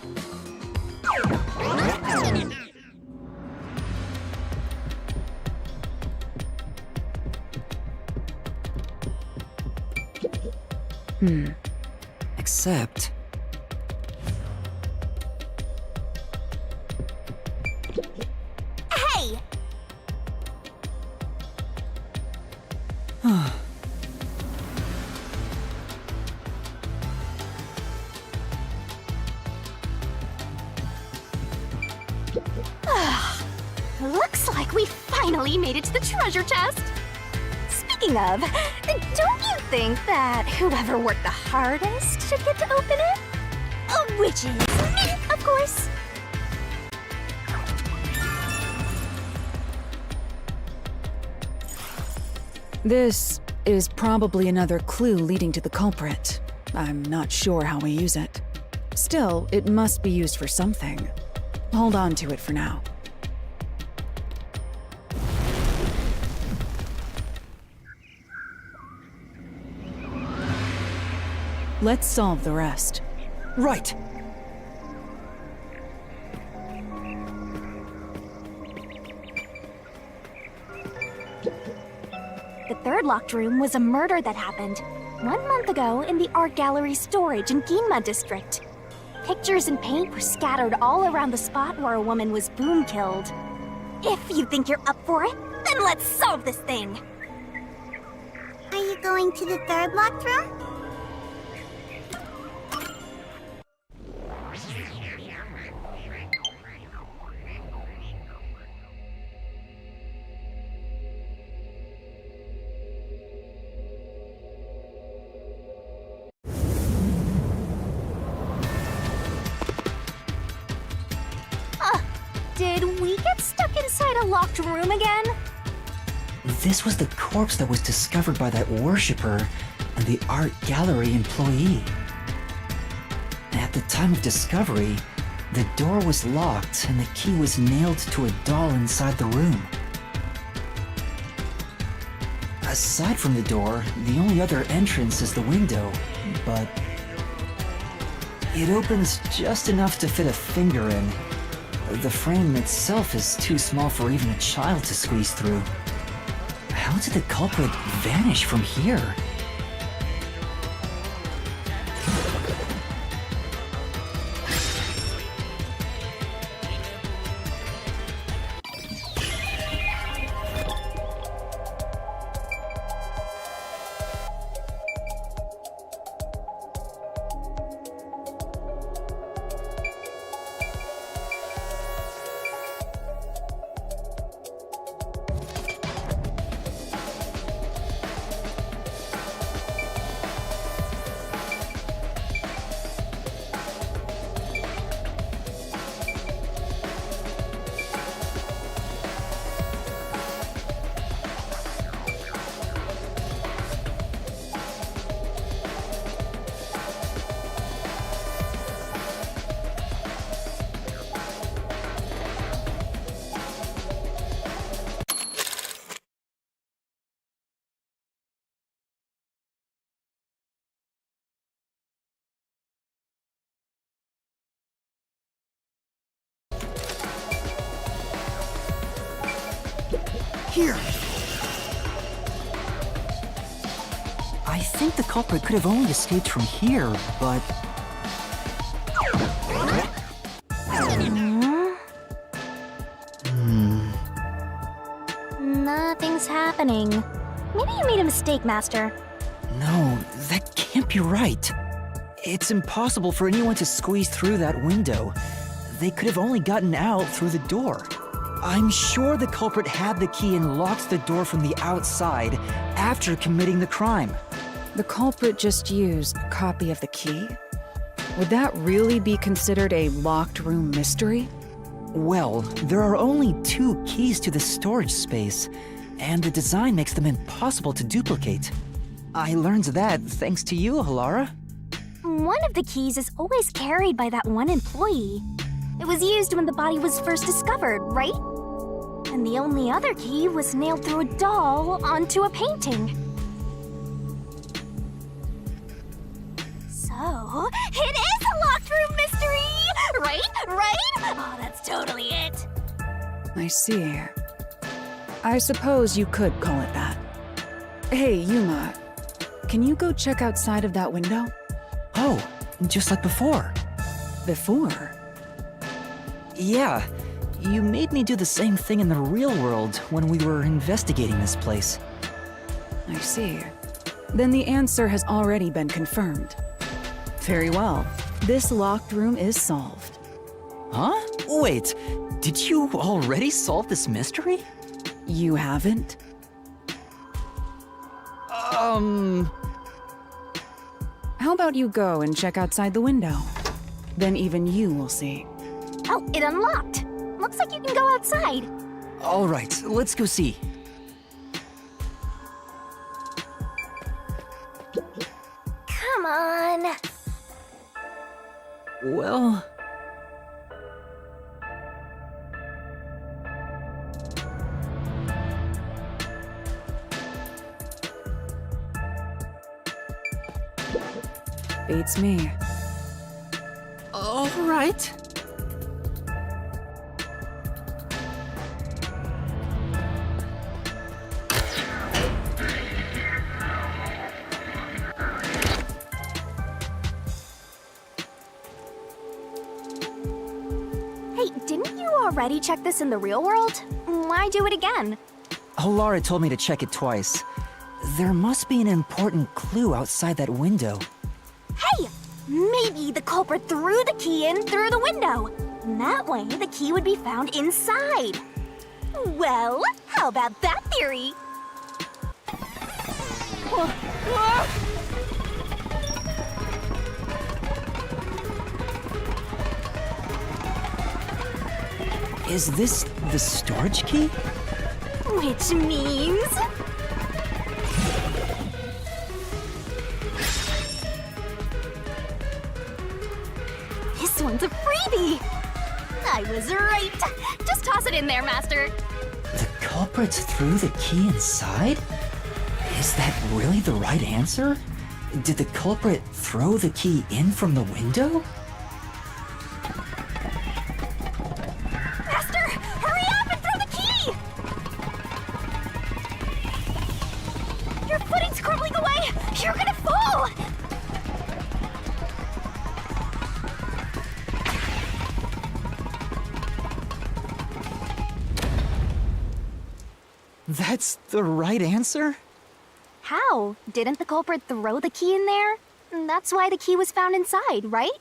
Except... Hey! like we finally made it to the treasure chest. Speaking of, don't you think that whoever worked the hardest should get to open it? Which is me, of course. This is probably another clue leading to the culprit. I'm not sure how we use it. Still, it must be used for something. Hold on to it for now. Let's solve the rest. Right. The third locked room was a murder that happened 1 month ago in the art gallery storage in Ginma district. Pictures and paint were scattered all around the spot where a woman was boom killed. If you think you're up for it, then let's solve this thing! Are you going to the third locked room? Did we get stuck inside a locked room again? This was the corpse that was discovered by that worshipper and the art gallery employee. At the time of discovery, the door was locked and the key was nailed to a doll inside the room. Aside from the door, the only other entrance is the window, but it opens just enough to fit a finger in. The frame itself is too small for even a child to squeeze through. How did the culprit vanish from here? Here! I think the culprit could have only escaped from here, but... Nothing's happening. Maybe you made a mistake, Master. No, that can't be right. It's impossible for anyone to squeeze through that window. They could have only gotten out through the door. I'm sure the culprit had the key and locked the door from the outside after committing the crime. The culprit just used a copy of the key? Would that really be considered a locked room mystery? Well, there are only 2 keys to the storage space, and the design makes them impossible to duplicate. I learned that thanks to you, Halara. One of the keys is always carried by that one employee. It was used when the body was first discovered, right? And the only other key was nailed through a doll onto a painting. So, it is a locked room mystery! Right? Oh, that's totally it. I see. I suppose you could call it that. Hey, Yuma, can you go check outside of that window? Oh, just like before. Before? Yeah, you made me do the same thing in the real world when we were investigating this place. I see. Then the answer has already been confirmed. Very well. This locked room is solved. Huh? Wait, did you already solve this mystery? You haven't? How about you go and check outside the window? Then even you will see. Oh, it unlocked. Looks like you can go outside. All right, let's go see. Come on. Well... Beats me. All right. Hey, didn't you already check this in the real world? Why do it again? Alara told me to check it twice. There must be an important clue outside that window. Hey! Maybe the culprit threw the key in through the window. That way, the key would be found inside. Well, how about that theory? Is this the storage key? Which means... This one's a freebie! I was right! Just toss it in there, Master! The culprit threw the key inside? Is that really the right answer? Did the culprit throw the key in from the window? Master! Hurry up and throw the key! Your footing's crumbling away! You're gonna fall! That's the right answer? How? Didn't the culprit throw the key in there? That's why the key was found inside, right?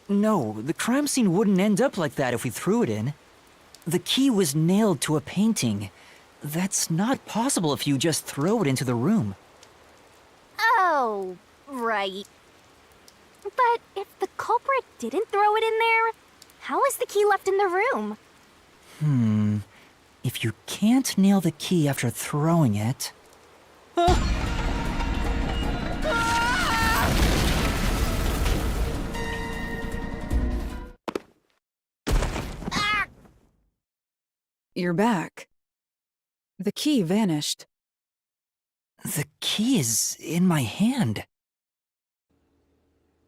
No, the crime scene wouldn't end up like that if we threw it in. The key was nailed to a painting. That's not possible if you just throw it into the room. Oh, right. But if the culprit didn't throw it in there, how is the key left in the room? If you can't nail the key after throwing it... You're back. The key vanished. The key is in my hand.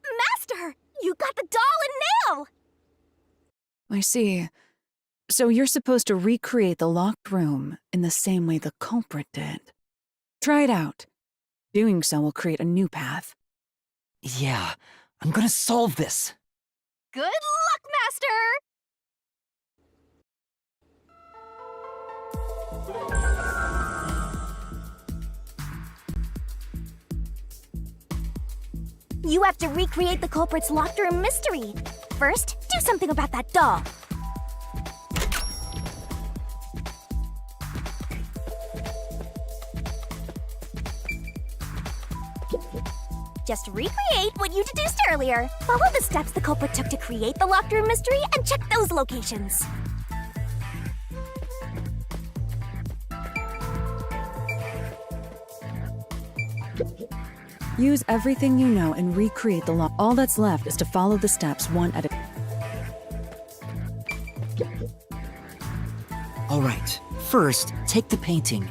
Master! You got the doll and nail! I see. So you're supposed to recreate the locked room in the same way the culprit did. Try it out. Doing so will create a new path. Yeah, I'm gonna solve this. Good luck, Master! You have to recreate the culprit's locked room mystery. First, do something about that doll. Just recreate what you deduced earlier. Follow the steps the culprit took to create the locked room mystery and check those locations. Use everything you know and recreate the lock. All that's left is to follow the steps one at a time. All right, first, take the painting.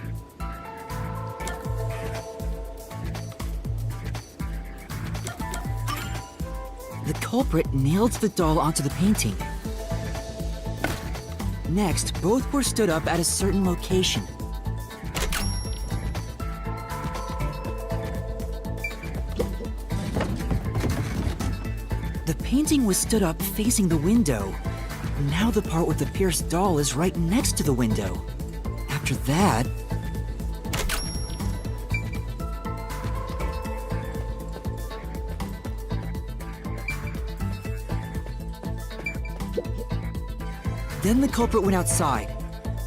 The culprit nailed the doll onto the painting. Next, both were stood up at a certain location. The painting was stood up facing the window. Now the part with the pierced doll is right next to the window. After that... Then the culprit went outside.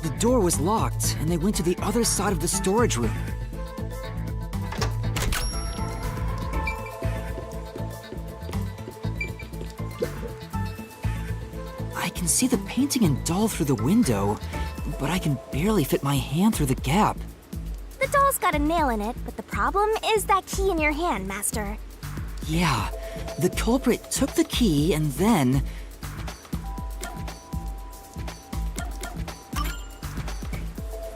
The door was locked, and they went to the other side of the storage room. I can see the painting and doll through the window, but I can barely fit my hand through the gap. The doll's got a nail in it, but the problem is that key in your hand, Master. Yeah, the culprit took the key and then...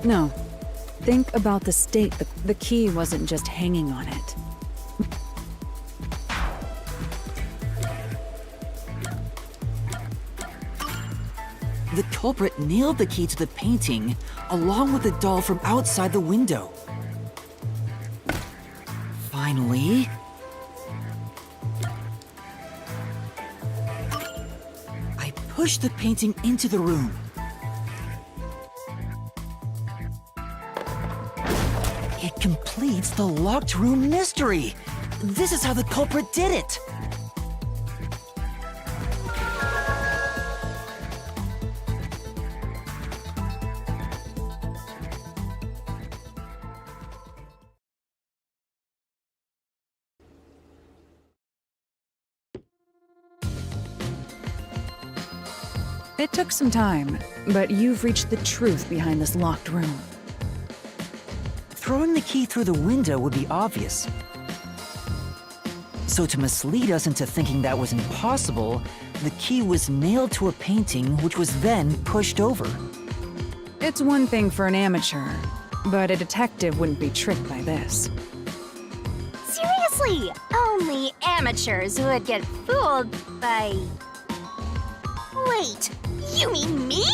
No. Think about the state. The key wasn't just hanging on it. The culprit nailed the key to the painting, along with the doll from outside the window. Finally... I pushed the painting into the room. It completes the locked room mystery! This is how the culprit did it! It took some time, but you've reached the truth behind this locked room. Throwing the key through the window would be obvious. So to mislead us into thinking that was impossible, the key was nailed to a painting which was then pushed over. It's one thing for an amateur, but a detective wouldn't be tricked by this. Seriously, only amateurs would get fooled by... Wait, you mean me?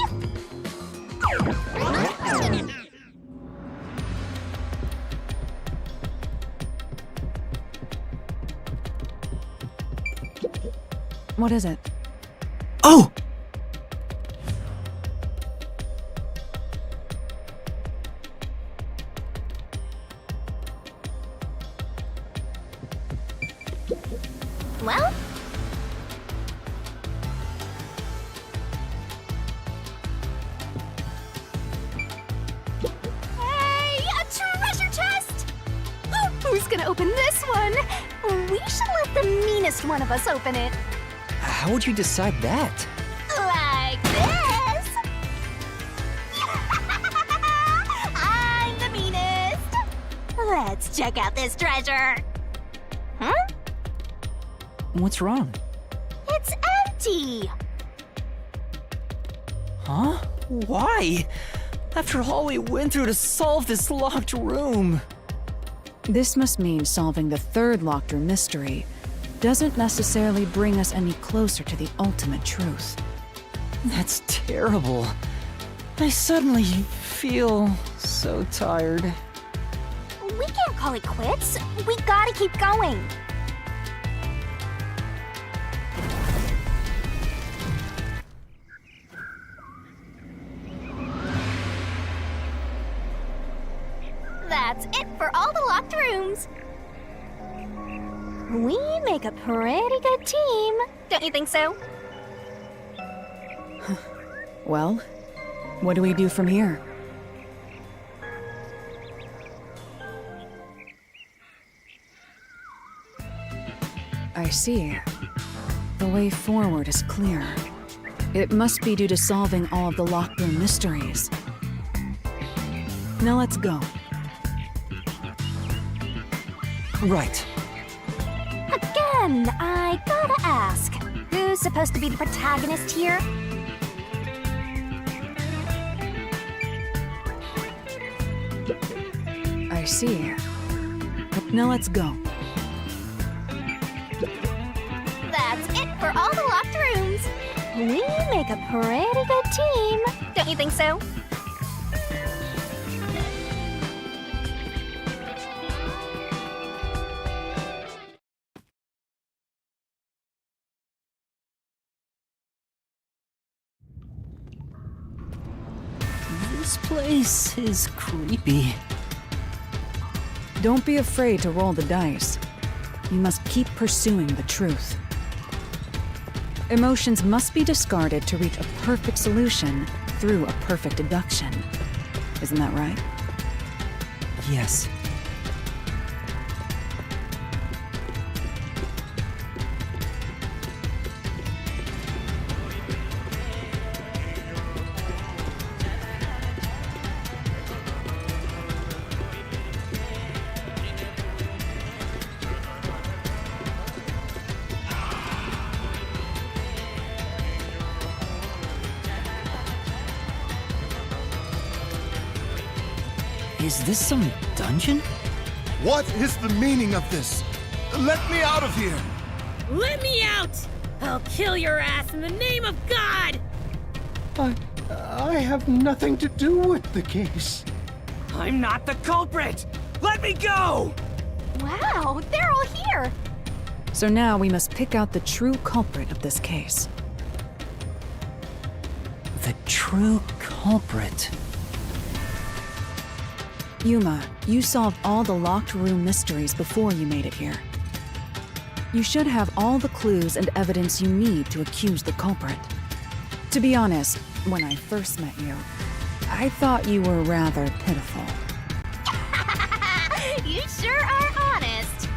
What is it? Oh! Well? Hey, a treasure chest! Who's gonna open this one? We should let the meanest one of us open it. How would you decide that? Like this! I'm the meanest! Let's check out this treasure! Huh? What's wrong? It's empty! Huh? Why? After all we went through to solve this locked room. This must mean solving the third locked room mystery doesn't necessarily bring us any closer to the ultimate truth. That's terrible. I suddenly feel so tired. We can't call it quits. We gotta keep going. That's it for all the locked rooms. We make a pretty good team. Don't you think so? Well, what do we do from here? I see. The way forward is clear. It must be due to solving all of the locked room mysteries. Now let's go. Right. Again, I gotta ask, who's supposed to be the protagonist here? I see. Now let's go. That's it for all the locked rooms. We make a pretty good team. Don't you think so? This place is creepy. Don't be afraid to roll the dice. You must keep pursuing the truth. Emotions must be discarded to reach a perfect solution through a perfect abduction. Isn't that right? Yes. Is this some dungeon? What is the meaning of this? Let me out of here! Let me out! I'll kill your ass in the name of God! I have nothing to do with the case. I'm not the culprit! Let me go! Wow, they're all here! So now we must pick out the true culprit of this case. The true culprit. Yuma, you solved all the locked room mysteries before you made it here. You should have all the clues and evidence you need to accuse the culprit. To be honest, when I first met you, I thought you were rather pitiful. You sure are honest.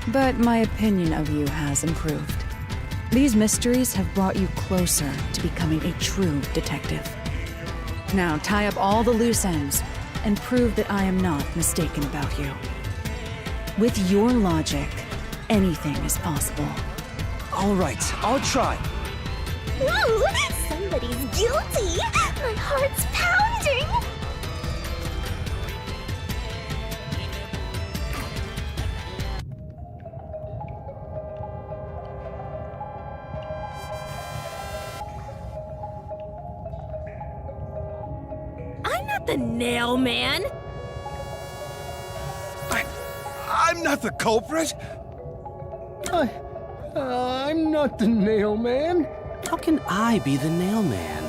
But my opinion of you has improved. These mysteries have brought you closer to becoming a true detective. Now tie up all the loose ends and prove that I am not mistaken about you. With your logic, anything is possible. All right, I'll try. Ooh, somebody's guilty! My heart's pounding! I'm not the nail man! I'm not the culprit! I'm not the nail man. How can I be the nail man?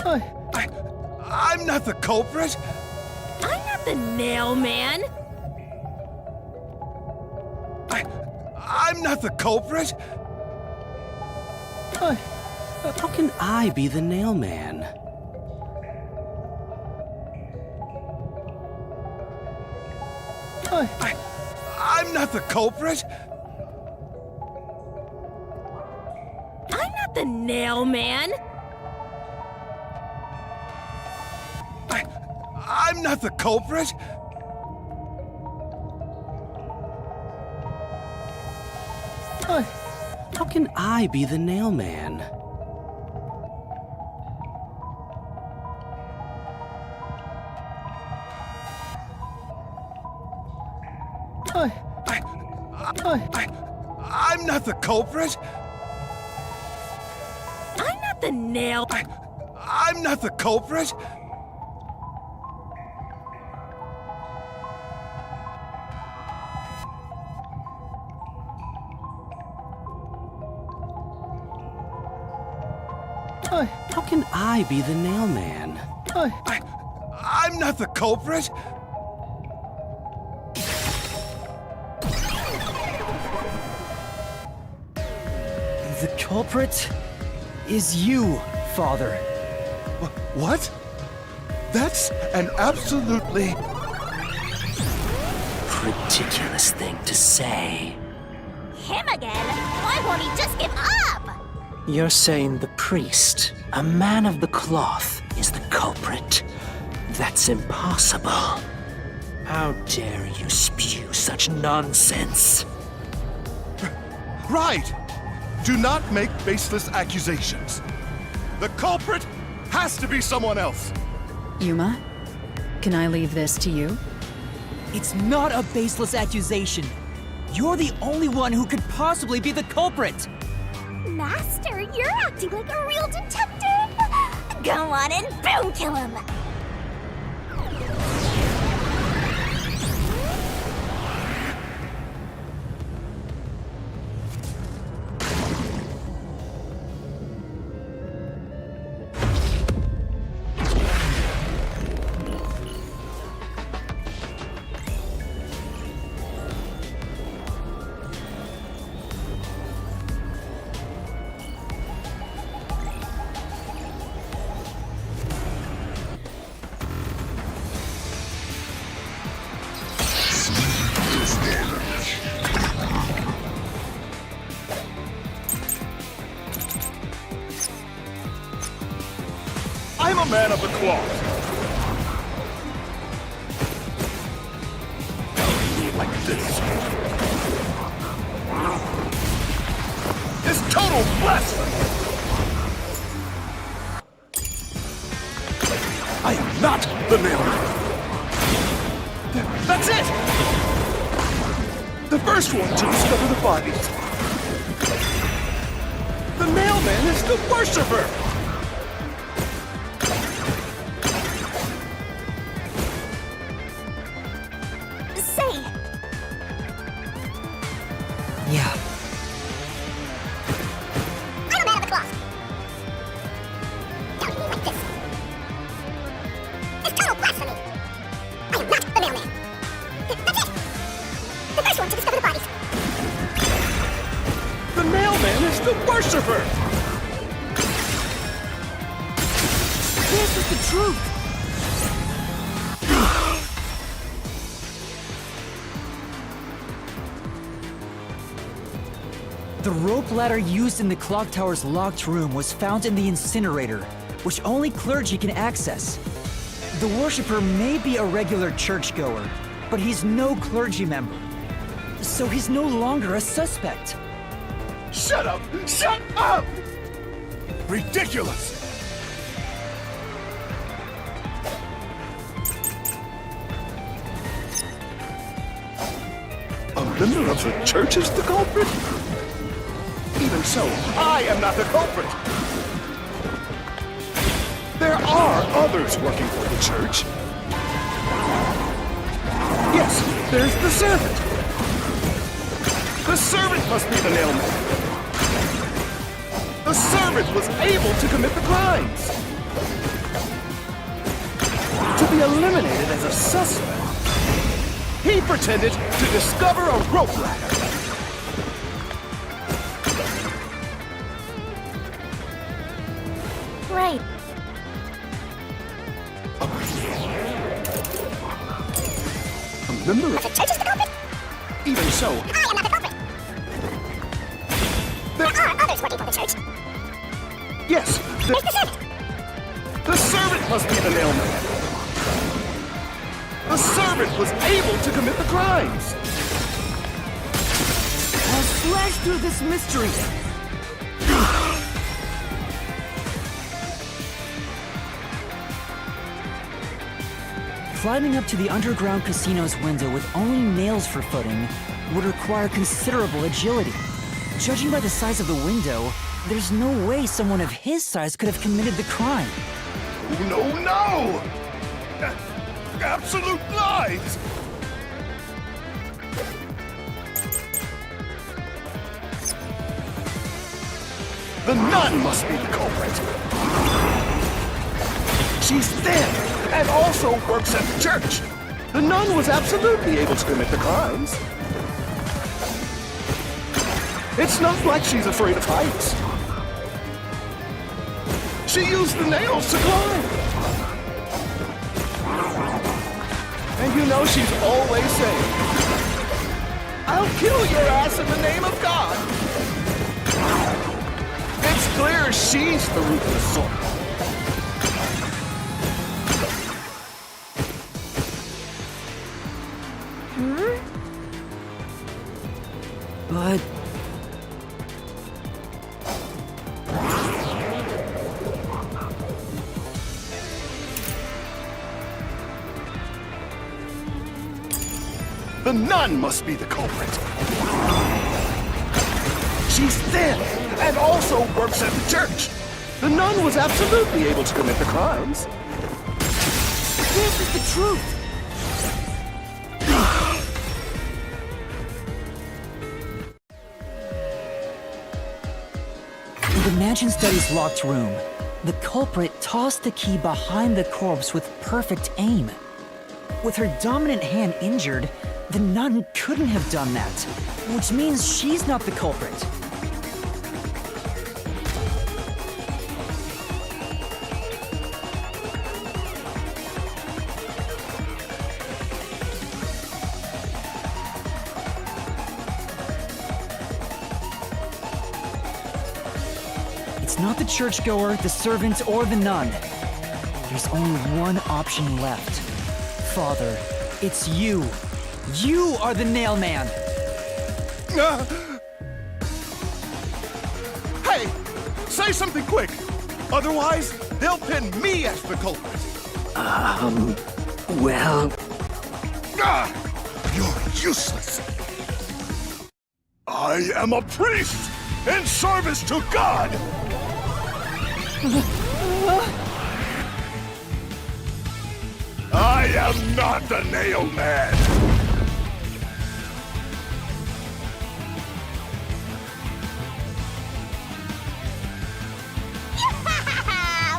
I'm not the culprit! I'm not the nail man! I'm not the culprit! How can I be the nail man? I'm not the culprit! I'm not the nail man! I'm not the culprit! How can I be the nail man? I'm not the culprit! I'm not the nail. I'm not the culprit! How can I be the nail man? I'm not the culprit! The culprit is you, Father. What? That's an absolutely... Ridiculous thing to say. Him again? Why won't he just give up? You're saying the priest, a man of the cloth, is the culprit? That's impossible. How dare you spew such nonsense? Right! Do not make baseless accusations. The culprit has to be someone else. Yuma, can I leave this to you? It's not a baseless accusation. You're the only one who could possibly be the culprit. Master, you're acting like a real detective! Go on and boom kill him! claws. Like this. It's total blasphemy! I am not the mailman. That's it! The first one to discover the bodies. The mailman is the worshiper! Say, Yeah. I'm a man of the cloth. Don't be like this. It's total blasphemy. I am not the mailman. That's it. The first one to discover the bodies. The mailman is the worshiper! This is the truth! The rope ladder used in the clock tower's locked room was found in the incinerator, which only clergy can access. The worshipper may be a regular churchgoer, but he's no clergy member. So he's no longer a suspect. Shut up! Shut up! Ridiculous! A member of the church is the culprit? Even so, I am not the culprit! There are others working for the church. Yes, there's the servant. The servant must be the mailman. The servant was able to commit the crimes. To be eliminated as a suspect, he pretended to discover a rope ladder. right. A member of The church is the culprit. Even so, I am not the culprit. There are others working for the church. yes, There's the servant. the servant must be the mailman. The servant was able to commit the crimes. I'll slash through this mystery! Climbing up to the underground casino's window with only nails for footing would require considerable agility. Judging by the size of the window, there's no way someone of his size could have committed the crime. No, no! Absolute lies! The nun must be the culprit. She's thin and also works at the church. The nun was absolutely able to commit the crimes. It's not like she's afraid of heights. She used the nails to climb. And you know she's always saying, "I'll kill your ass in the name of God." It's clear she's the ruthless sort. But... The nun must be the culprit. She's thin and also works at the church. The nun was absolutely able to commit the crimes. this is the truth! In the Mansion Study's locked room, the culprit tossed the key behind the corpse with perfect aim. With her dominant hand injured, the nun couldn't have done that, which means she's not the culprit. It's not the churchgoer, the servant, or the nun. There's only one option left. Father, it's you. You are the Nail Man! Hey! Say something quick! Otherwise, they'll pin me as the culprit! Well, You're useless! I am a priest in service to God! I am not the Nail Man!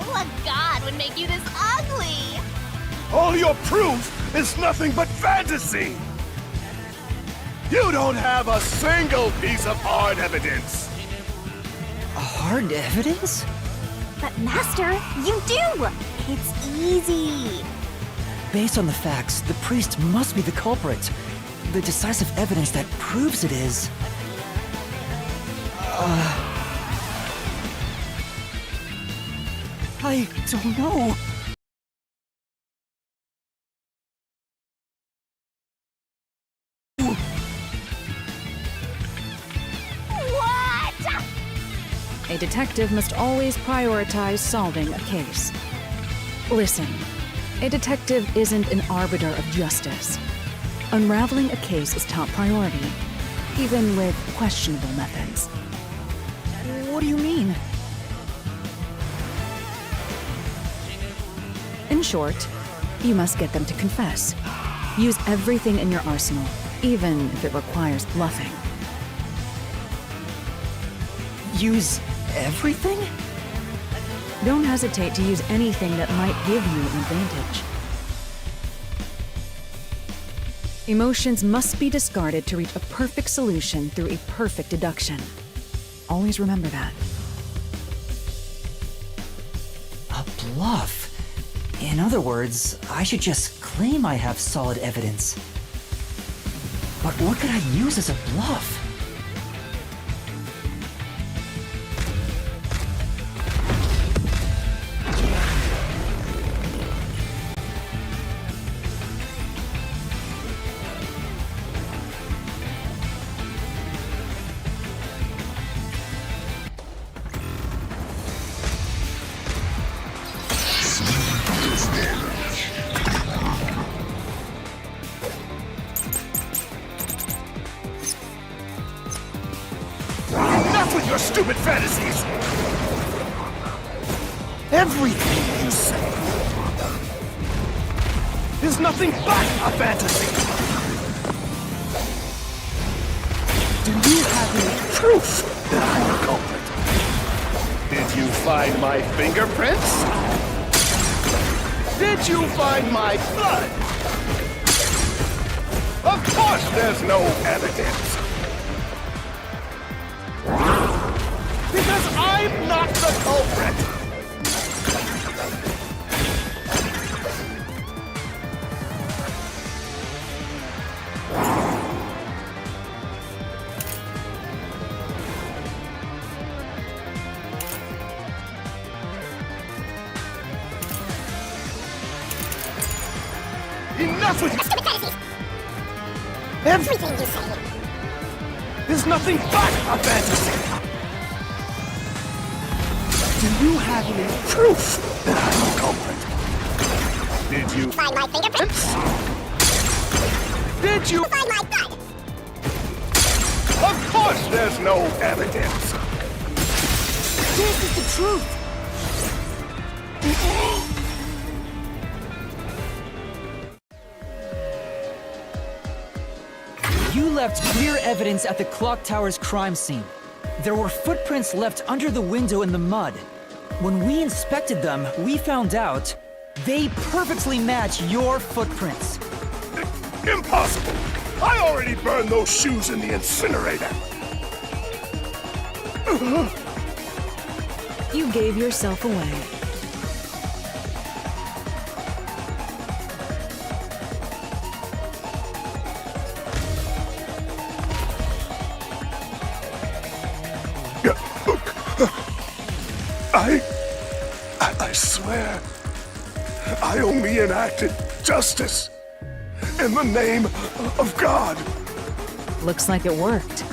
What god would make you this ugly? All your proof is nothing but fantasy! You don't have a single piece of hard evidence! Hard evidence? But Master, you do! It's easy. Based on the facts, the priest must be the culprit. The decisive evidence that proves it is... I don't know. What? A detective must always prioritize solving a case. Listen, a detective isn't an arbiter of justice. Unraveling a case is top priority, even with questionable methods. What do you mean? In short, you must get them to confess. Use everything in your arsenal, even if it requires bluffing. Use everything? Don't hesitate to use anything that might give you an advantage. Emotions must be discarded to reach a perfect solution through a perfect deduction. Always remember that. A bluff? In other words, I should just claim I have solid evidence. But what could I use as a bluff? Enough with your stupid fantasies! Everything you say is nothing but a fantasy! Do you have any proof that I'm the culprit? Did you find my fingerprints? Did you find my blood? Of course there's no evidence! Because I'm not the culprit! Enough with your Stupid fantasies! everything Everything you say is nothing but a fantasy! Do you have any proof that I'm the culprit? Did you find my fingerprints? Did you Find my blood! Of course there's no evidence! This is the truth! You left clear evidence at the clock tower's crime scene. There were footprints left under the window in the mud. When we inspected them, we found out they perfectly match your footprints. Impossible! I already burned those shoes in the incinerator! You gave yourself away. I swear, I only enacted justice in the name of God. Looks like it worked.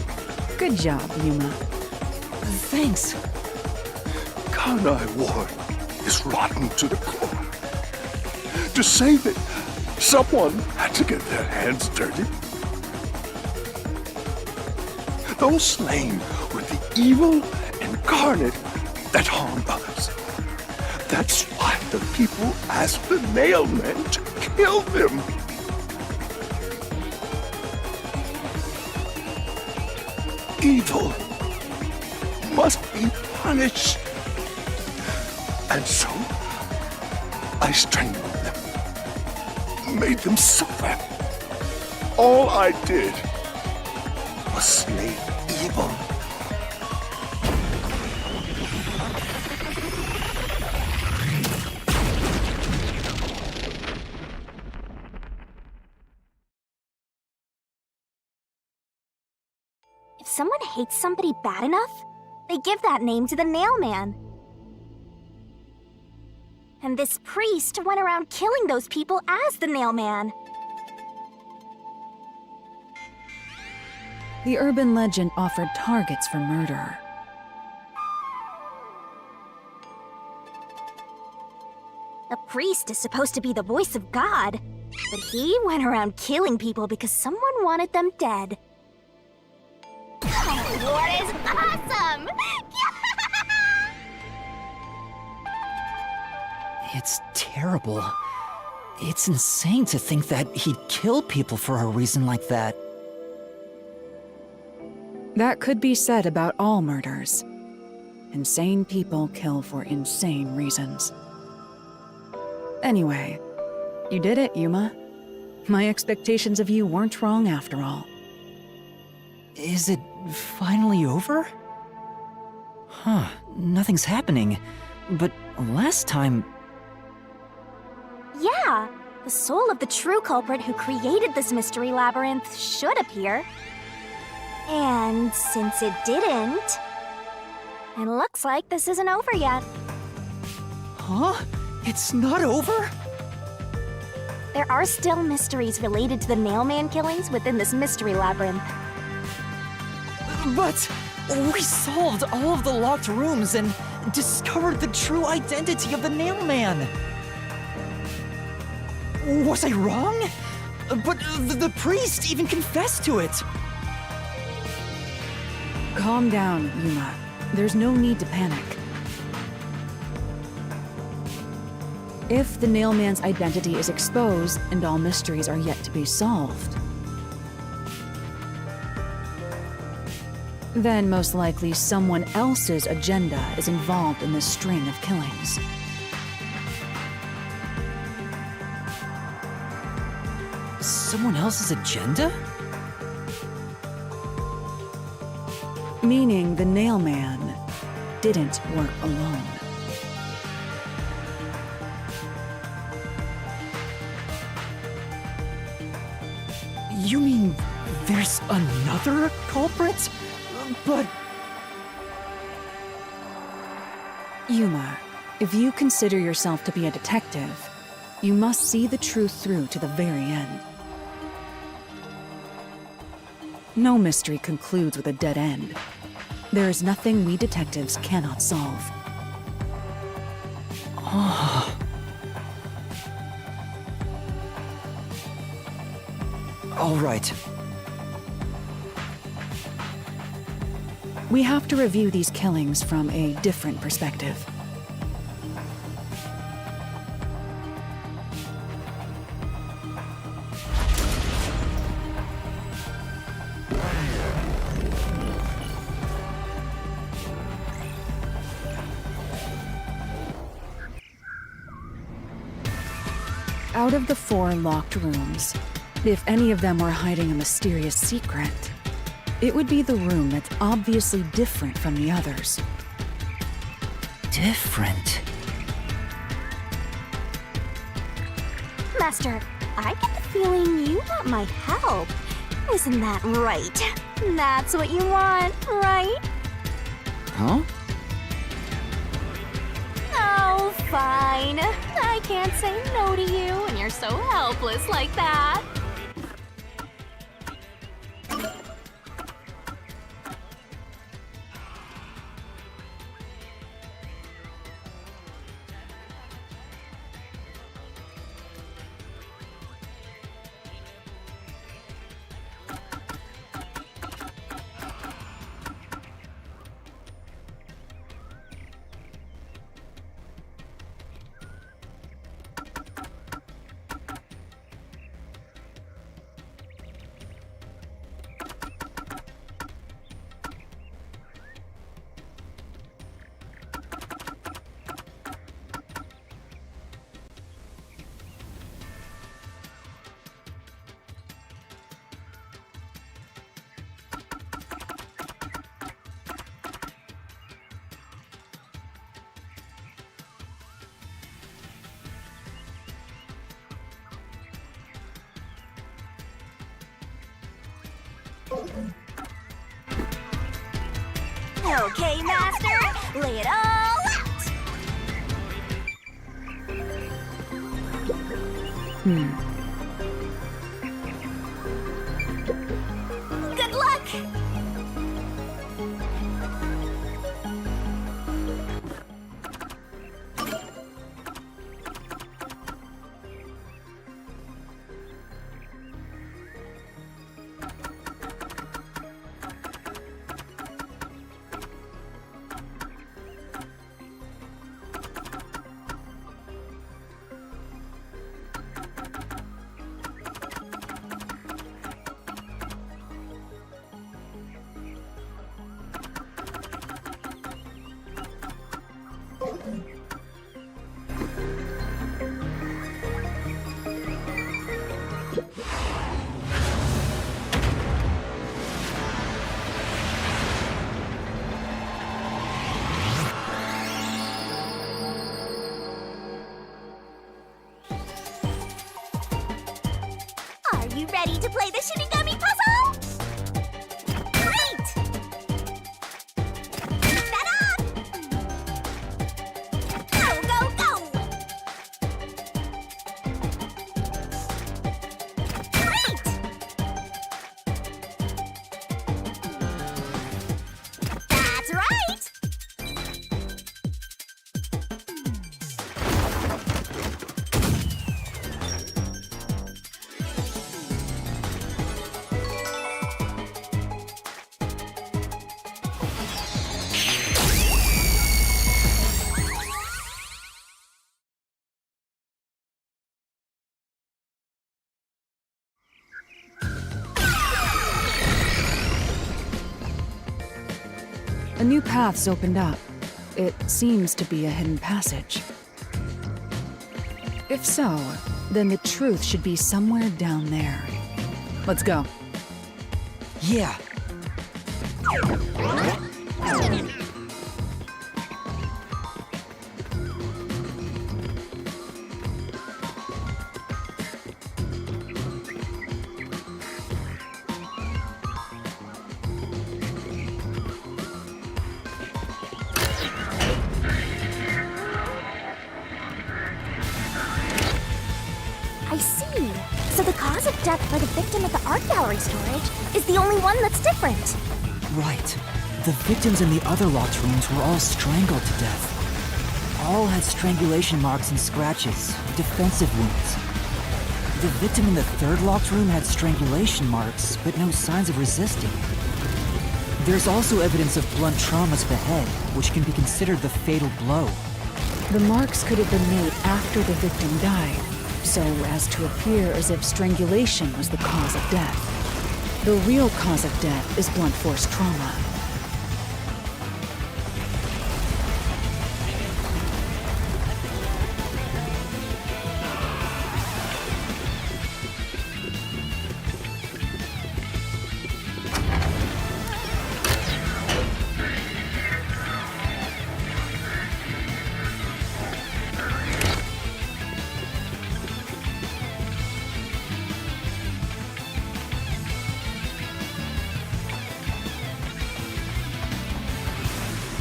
Good job, Yuma. Thanks. Karnai Ward is rotten to the core. To save it, someone had to get their hands dirty. Those slain were the evil incarnate that harmed others. That's why the people asked the Nailmen to kill them. Evil must be punished. And so, I strangled them, made them suffer. All I did was slay evil. If someone hates somebody bad enough, they give that name to the Nailman. And this priest went around killing those people as the Nailman. The urban legend offered targets for murder. The priest is supposed to be the voice of God, but he went around killing people because someone wanted them dead. What is awesome! It's terrible. It's insane to think that he'd kill people for a reason like that. That could be said about all murders. Insane people kill for insane reasons. Anyway, you did it, Yuma. My expectations of you weren't wrong after all. Is it finally over? Huh, nothing's happening. But last time... Yeah, the soul of the true culprit who created this mystery labyrinth should appear. And since it didn't, it looks like this isn't over yet. Huh? It's not over? There are still mysteries related to the Nailman killings within this mystery labyrinth. But we solved all of the locked rooms and discovered the true identity of the Nailman. Was I wrong? But the priest even confessed to it. Calm down, Yuma. There's no need to panic. If the Nailman's identity is exposed and all mysteries are yet to be solved, then most likely someone else's agenda is involved in this string of killings. Someone else's agenda? Meaning the Nailman didn't work alone. You mean there's another culprit? But... Yuma, if you consider yourself to be a detective, you must see the truth through to the very end. No mystery concludes with a dead end. There is nothing we detectives cannot solve. All right. We have to review these killings from a different perspective. Out of the 4 locked rooms, if any of them were hiding a mysterious secret, it would be the room that's obviously different from the others. Different? Master, I get the feeling you want my help. Isn't that right? That's what you want, right? Huh? Oh, Oh, fine. I can't say no to you when you're so helpless like that. Okay, Master, lay it all out! Good luck! Are you ready to play the Shinigami puzzle? Great! Set up! Go, go, go! Great! That's right! A new path's opened up. It seems to be a hidden passage. If so, then the truth should be somewhere down there. Let's go. Yeah. I see. So the cause of death for the victim at the art gallery storage is the only one that's different. Right. The victims in the other locked rooms were all strangled to death. All had strangulation marks and scratches, defensive wounds. The victim in the third locked room had strangulation marks, but no signs of resisting. There's also evidence of blunt trauma to the head, which can be considered the fatal blow. The marks could have been made after the victim died, so as to appear as if strangulation was the cause of death. The real cause of death is blunt force trauma.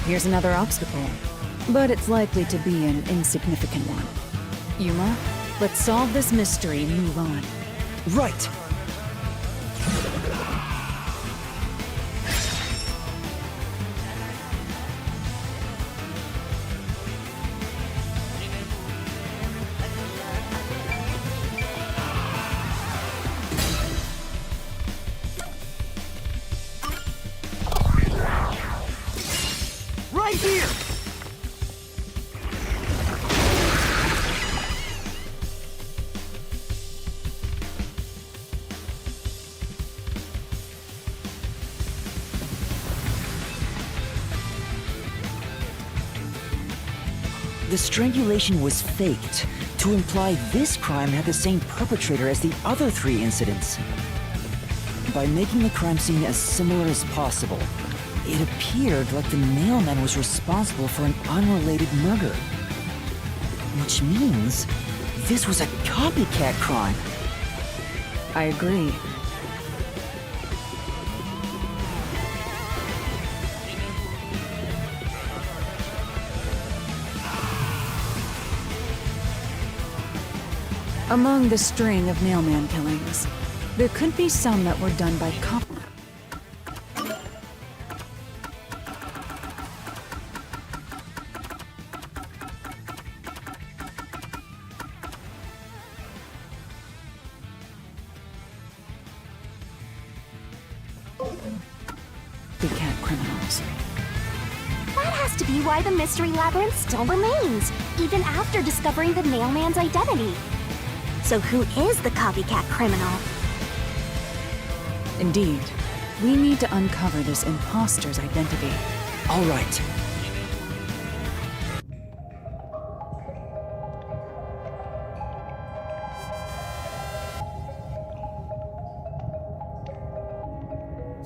Here's another obstacle. but it's likely to be an insignificant one. Yuma, let's solve this mystery and move on. Right! Right here! The strangulation was faked, to imply this crime had the same perpetrator as the other 3 incidents. By making the crime scene as similar as possible, it appeared like the mailman was responsible for an unrelated murder. Which means this was a copycat crime. I agree. Among the string of mailman killings, there could be some that were done by copycat criminals. That has to be why the Mystery Labyrinth still remains, even after discovering the mailman's identity. So who is the copycat criminal? Indeed, we need to uncover this imposter's identity. All right.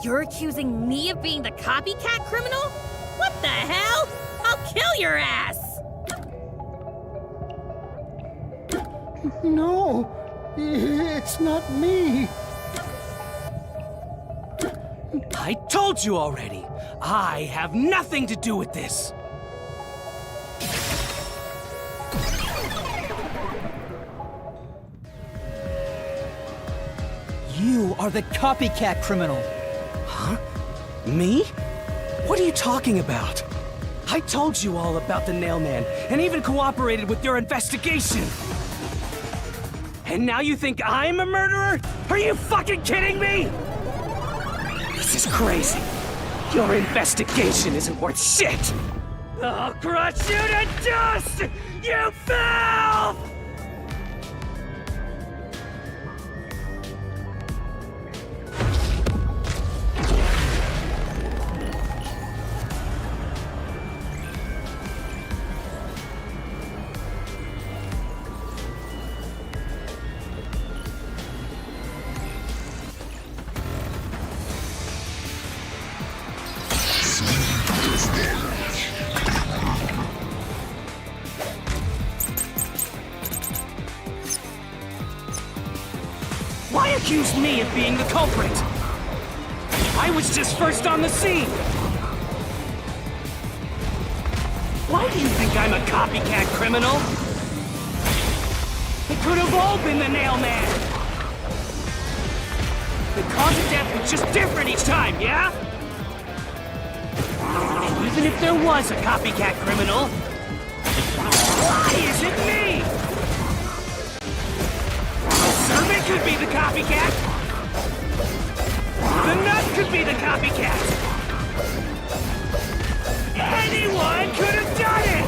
You're accusing me of being the copycat criminal? What the hell? I'll kill your ass! No, it's not me. I told you already! I have nothing to do with this! You are the copycat criminal! Huh? Me? What are you talking about? I told you all about the Nailman, and even cooperated with your investigation! And now you think I'm a murderer? Are you fucking kidding me? This is crazy. Your investigation isn't worth shit! I'll crush you to dust! You filth! Why accuse me of being the culprit? I was just first on the scene! Why do you think I'm a copycat criminal? It could have all been the Nailman! The cause of death was just different each time, yeah? And even if there was a copycat criminal, why is it me? The servant could be the copycat! The nut could be the copycat! Anyone could have done it!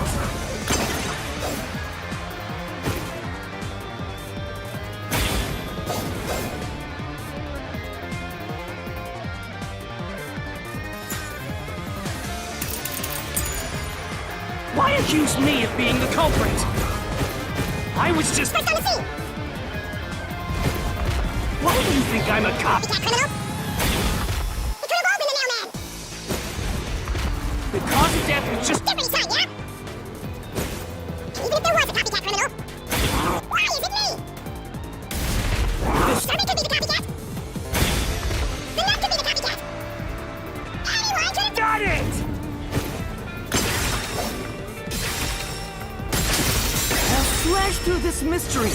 Why accuse me of being the culprit? I was just... First on the scene! Why do you think I'm a cop? Copycat criminal! It could have all been the Nailman! The cause of death was just... Different each time, yeah? And even if there was a copycat criminal, why is it me? The servant could be the copycat! The nut could be the copycat! Anyone could have... Got it! mystery!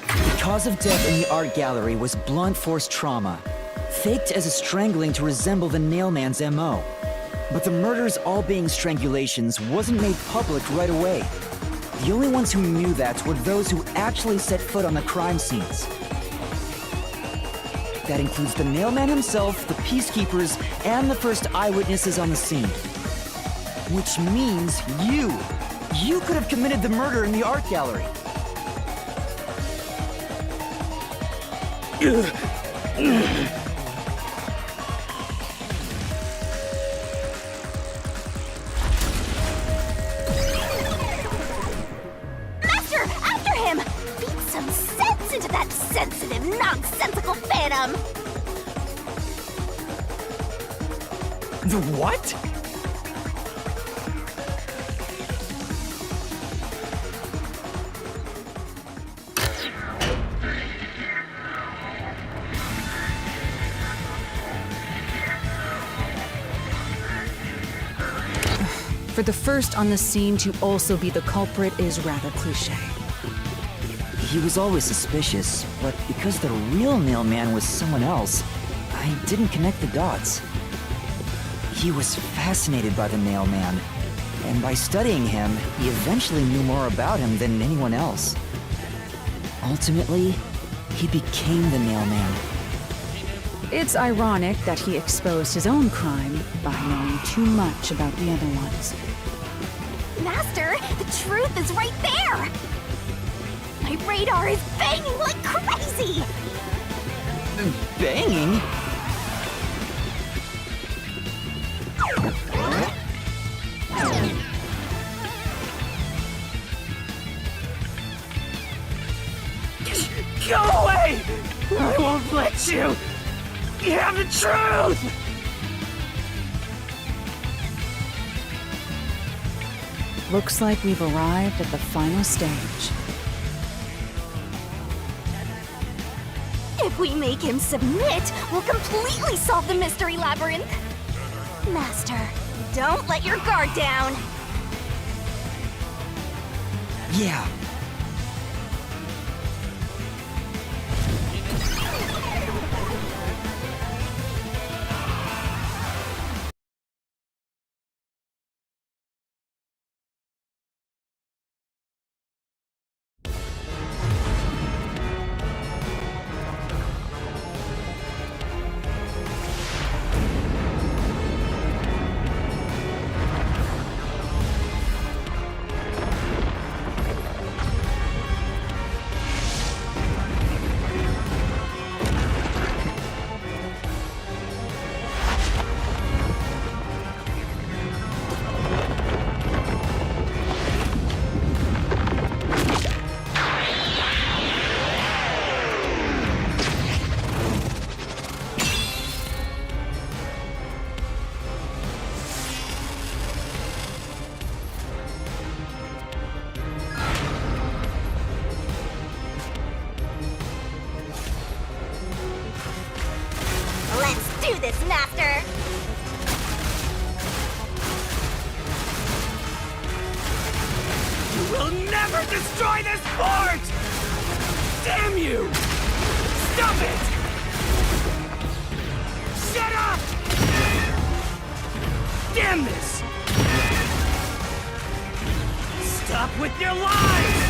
The cause of death in the art gallery was blunt force trauma, faked as a strangling to resemble the Nailman's MO. But the murders all being strangulations wasn't made public right away. The only ones who knew that were those who actually set foot on the crime scenes. That includes the Nailman himself, the Peacekeepers, and the first eyewitnesses on the scene. Which means you! You could have committed the murder in the art gallery. Master, after him! Beat some sense into that sensitive, nonsensical phantom! The what? For the first on the scene to also be the culprit is rather cliché. He was always suspicious, but because the real Nailman was someone else, I didn't connect the dots. He was fascinated by the Nailman, and by studying him, he eventually knew more about him than anyone else. Ultimately, he became the Nailman. It's ironic that he exposed his own crime by knowing too much about the other ones. Master, the truth is right there! My radar is banging like crazy! Banging? Go away! I won't let you! You have the truth! Looks like we've arrived at the final stage. If we make him submit, we'll completely solve the mystery labyrinth! Master, don't let your guard down! Yeah. Let's do this, Master! You will never destroy this fort! Damn you! Stop it! Shut up! Damn this! Stop with your lies!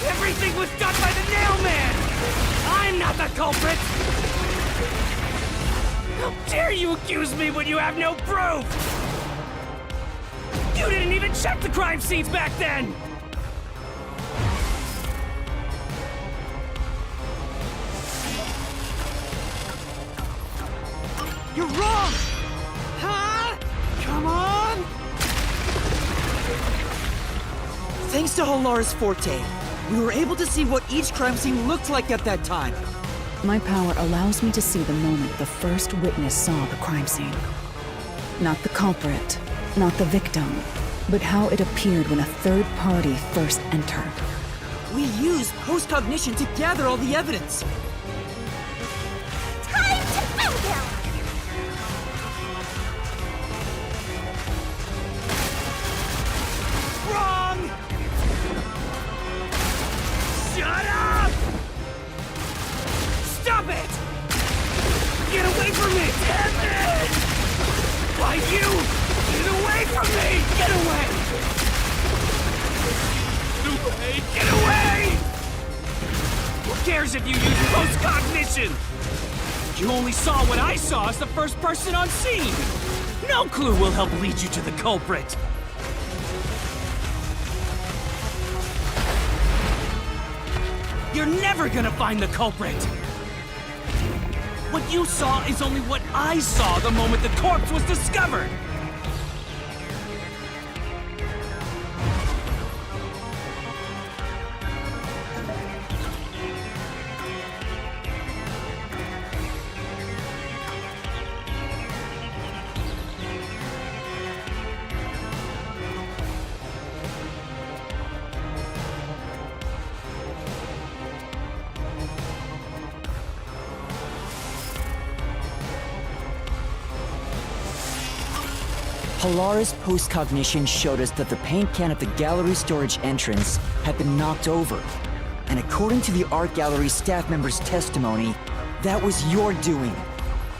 Everything was done by the Nailman! I'm not the culprit! How dare you accuse me when you have no proof? You didn't even check the crime scenes back then! You're wrong! Huh? Come on! Thanks to Hallar's Forte, we were able to see what each crime scene looked like at that time. My power allows me to see the moment the first witness saw the crime scene. Not the culprit, not the victim, but how it appeared when a third party first entered. We used post-cognition to gather all the evidence. Time to end him! matters if you use post-cognition? You only saw what I saw as the first person on scene! No clue will help lead you to the culprit! You're never gonna find the culprit! What you saw is only what I saw the moment the corpse was discovered! Polaris post-cognition showed us that the paint can at the gallery storage entrance had been knocked over. And according to the art gallery staff member's testimony, that was your doing.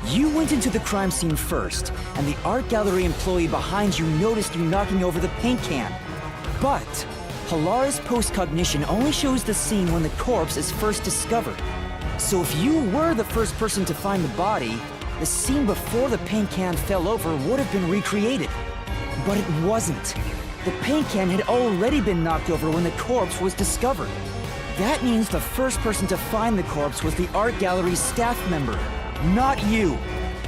You went into the crime scene first, and the art gallery employee behind you noticed you knocking over the paint can. But Polaris post-cognition only shows the scene when the corpse is first discovered. So if you were the first person to find the body, the scene before the paint can fell over would have been recreated. But it wasn't. The paint can had already been knocked over when the corpse was discovered. That means the first person to find the corpse was the art gallery's staff member, not you.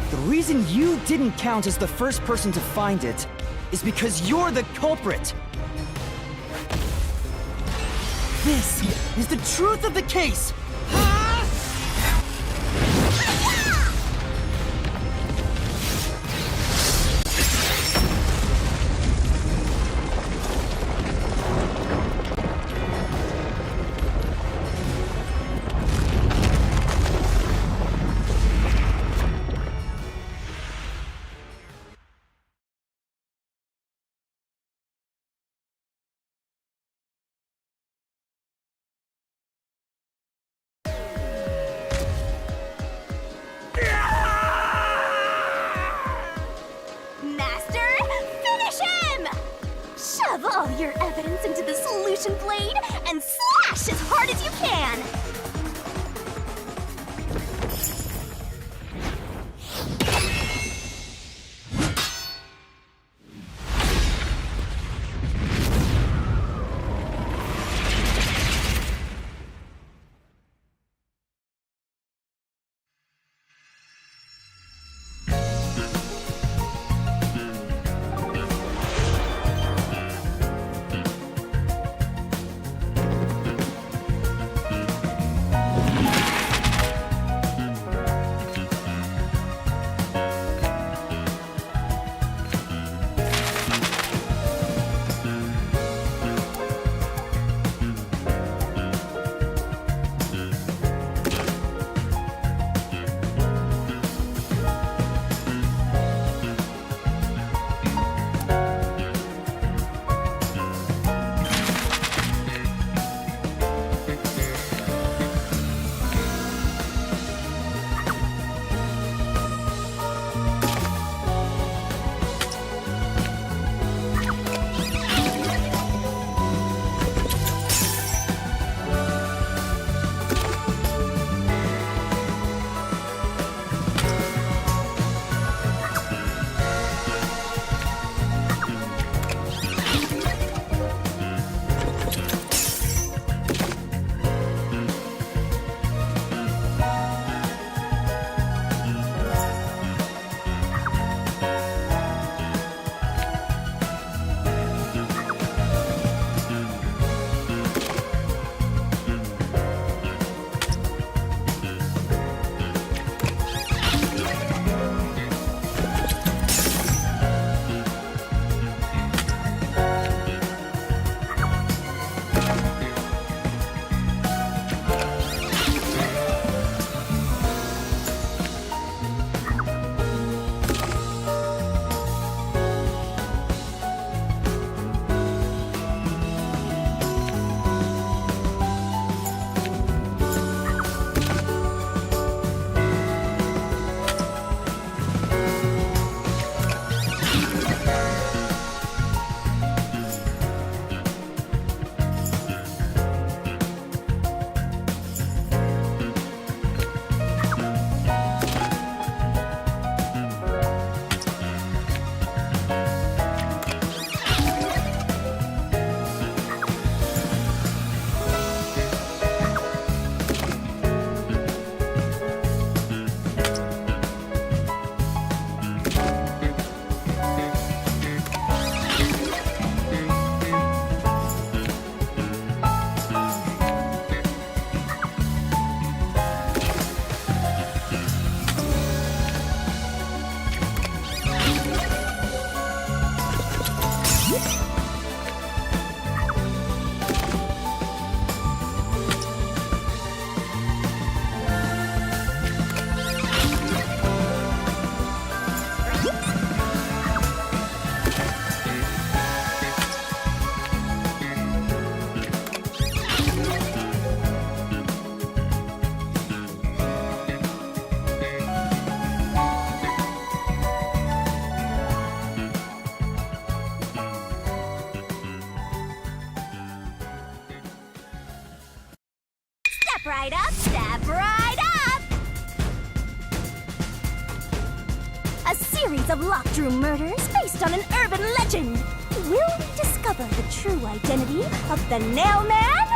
The reason you didn't count as the first person to find it is because you're the culprit. This is the truth of the case! Master, finish him! Shove all your evidence into the solution blade and slash as hard as you can! Step right up, step right up! A series of locked room murders based on an urban legend. Will we discover the true identity of the Nail Man?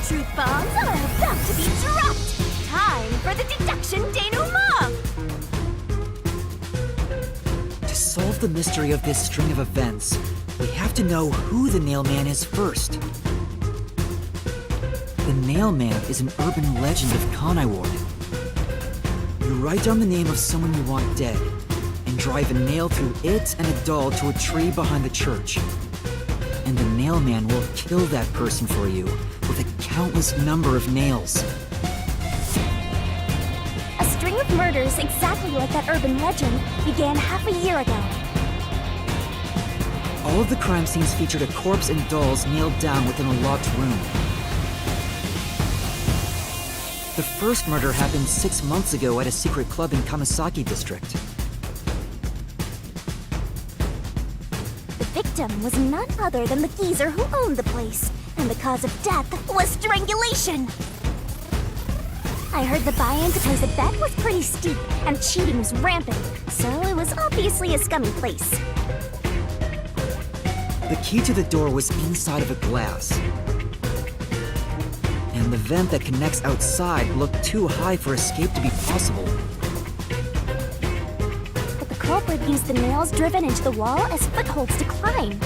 Truth bombs are about to be dropped. Time for the deduction denouement. To solve the mystery of this string of events, we have to know who the Nail Man is first. The Nail Man is an urban legend of Conaiward. You write down the name of someone you want dead, and drive a nail through it and a doll to a tree behind the church. And the Nail Man will kill that person for you with a countless number of nails. A string of murders exactly like that urban legend began half a year ago. All of the crime scenes featured a corpse and dolls nailed down within a locked room. The first murder happened 6 months ago at a secret club in Kamasaki District. The victim was none other than the geezer who owned the place, and the cause of death was strangulation. I heard the buy-in to place a bet was pretty steep, and cheating was rampant, so it was obviously a scummy place. The key to the door was inside of a glass. And the vent that connects outside looked too high for escape to be possible. But the culprit used the nails driven into the wall as footholds to climb.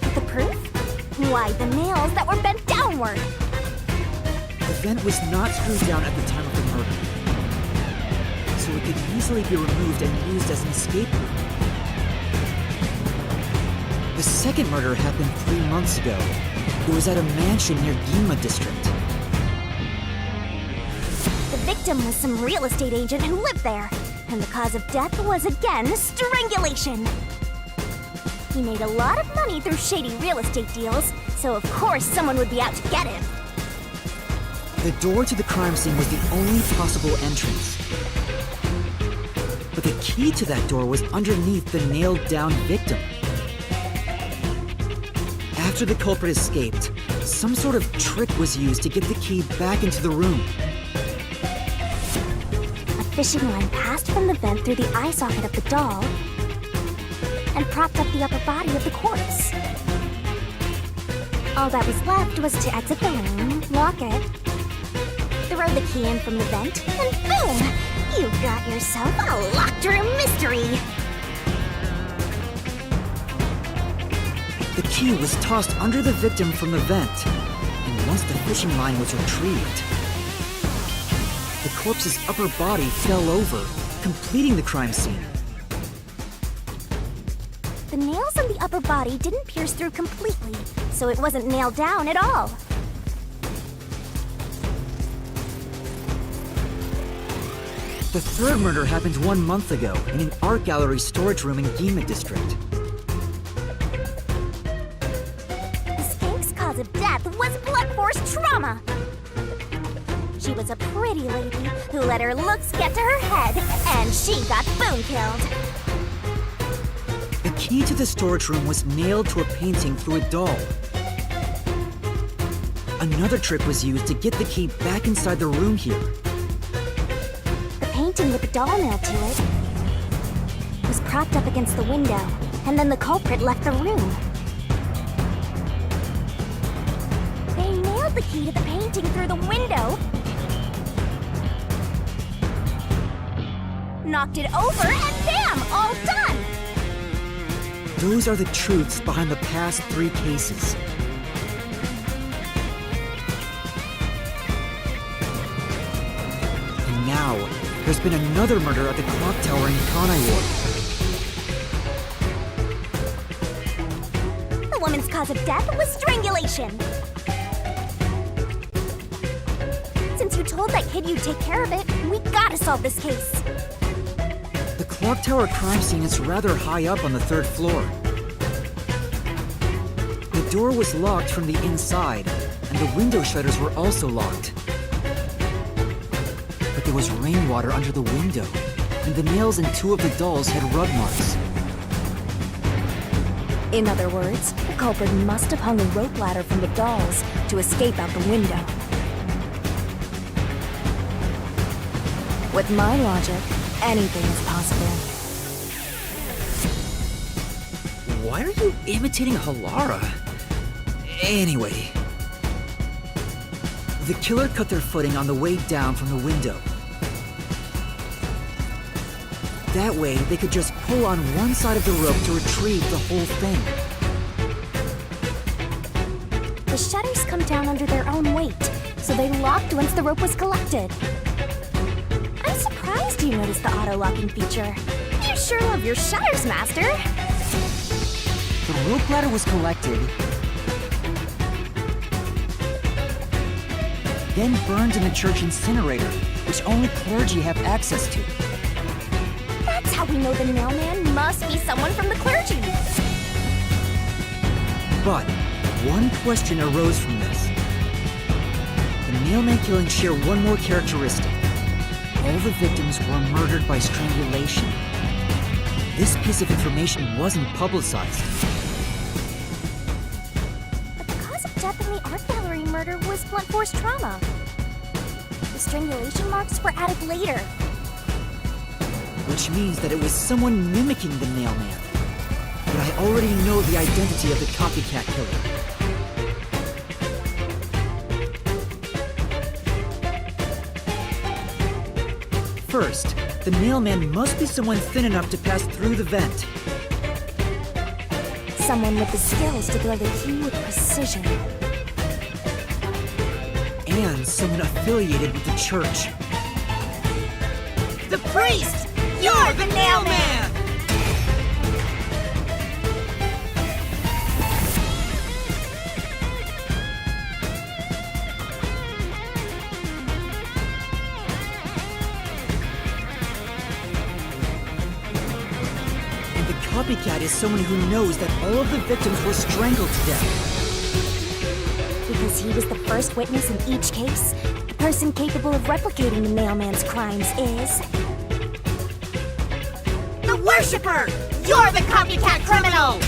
But the proof? Why, the nails that were bent downward. The vent was not screwed down at the time of the murder, so it could easily be removed and used as an escape route. The second murder happened 3 months ago. It was at a mansion near Ginma District. The victim was some real estate agent who lived there, and the cause of death was again strangulation. He made a lot of money through shady real estate deals, so of course someone would be out to get him. The door to the crime scene was the only possible entrance. But the key to that door was underneath the nailed-down victim. After the culprit escaped, some sort of trick was used to get the key back into the room. A fishing line passed from the vent through the eye socket of the doll and propped up the upper body of the corpse. All that was left was to exit the room, lock it, throw the key in from the vent, and boom! You've got yourself a locked room mystery! The key was tossed under the victim from the vent, and once the fishing line was retrieved, the corpse's upper body fell over, completing the crime scene. The nails on the upper body didn't pierce through completely, so it wasn't nailed down at all. The third murder happened 1 month ago in an art gallery storage room in Ginma District. The skank's cause of death was blunt force trauma. She was a pretty lady who let her looks get to her head, and she got boom killed. The key to the storage room was nailed to a painting through a doll. Another trick was used to get the key back inside the room here. The painting with the doll nailed to it was propped up against the window, and then the culprit left the room. They nailed the key to the painting through the window, knocked it over, and bam! All done! Those are the truths behind the past 3 cases. And now, there's been another murder at the clock tower in Conaiward. cause of death was strangulation. Since you told that kid you'd take care of it, we gotta solve this case. The clock tower crime scene is rather high up on the 3rd floor. The door was locked from the inside, and the window shutters were also locked. But there was rainwater under the window, and the nails in 2 of the dolls had rub marks. In other words, the culprit must have hung a rope ladder from the dolls to escape out the window. With my logic, anything is possible. Why are you imitating Halara? Anyway. The killer cut their footing on the way down from the window. That way, they could just pull on one side of the rope to retrieve the whole thing. The shutters come down under their own weight, so they locked once the rope was collected. I'm surprised you noticed the auto-locking feature. You sure love your shutters, Master. The rope ladder was collected, then burned in the church incinerator, which only clergy have access to. That's how we know the mailman must be someone from the clergy. But one question arose from this. The mailman killings share one more characteristic. All the victims were murdered by strangulation. This piece of information wasn't publicized. But the cause of death in the art gallery murder was blunt force trauma. The strangulation marks were added later. Which means that it was someone mimicking the mailman. But I already know the identity of the copycat killer. First, the mailman must be someone thin enough to pass through the vent. Someone with the skills to throw the key with precision. And someone affiliated with the church. The priest! You're the mailman! And the copycat is someone who knows that all of the victims were strangled to death. Because he was the first witness in each case, the person capable of replicating the mailman's crimes is... The Worshipper! You're the copycat criminal!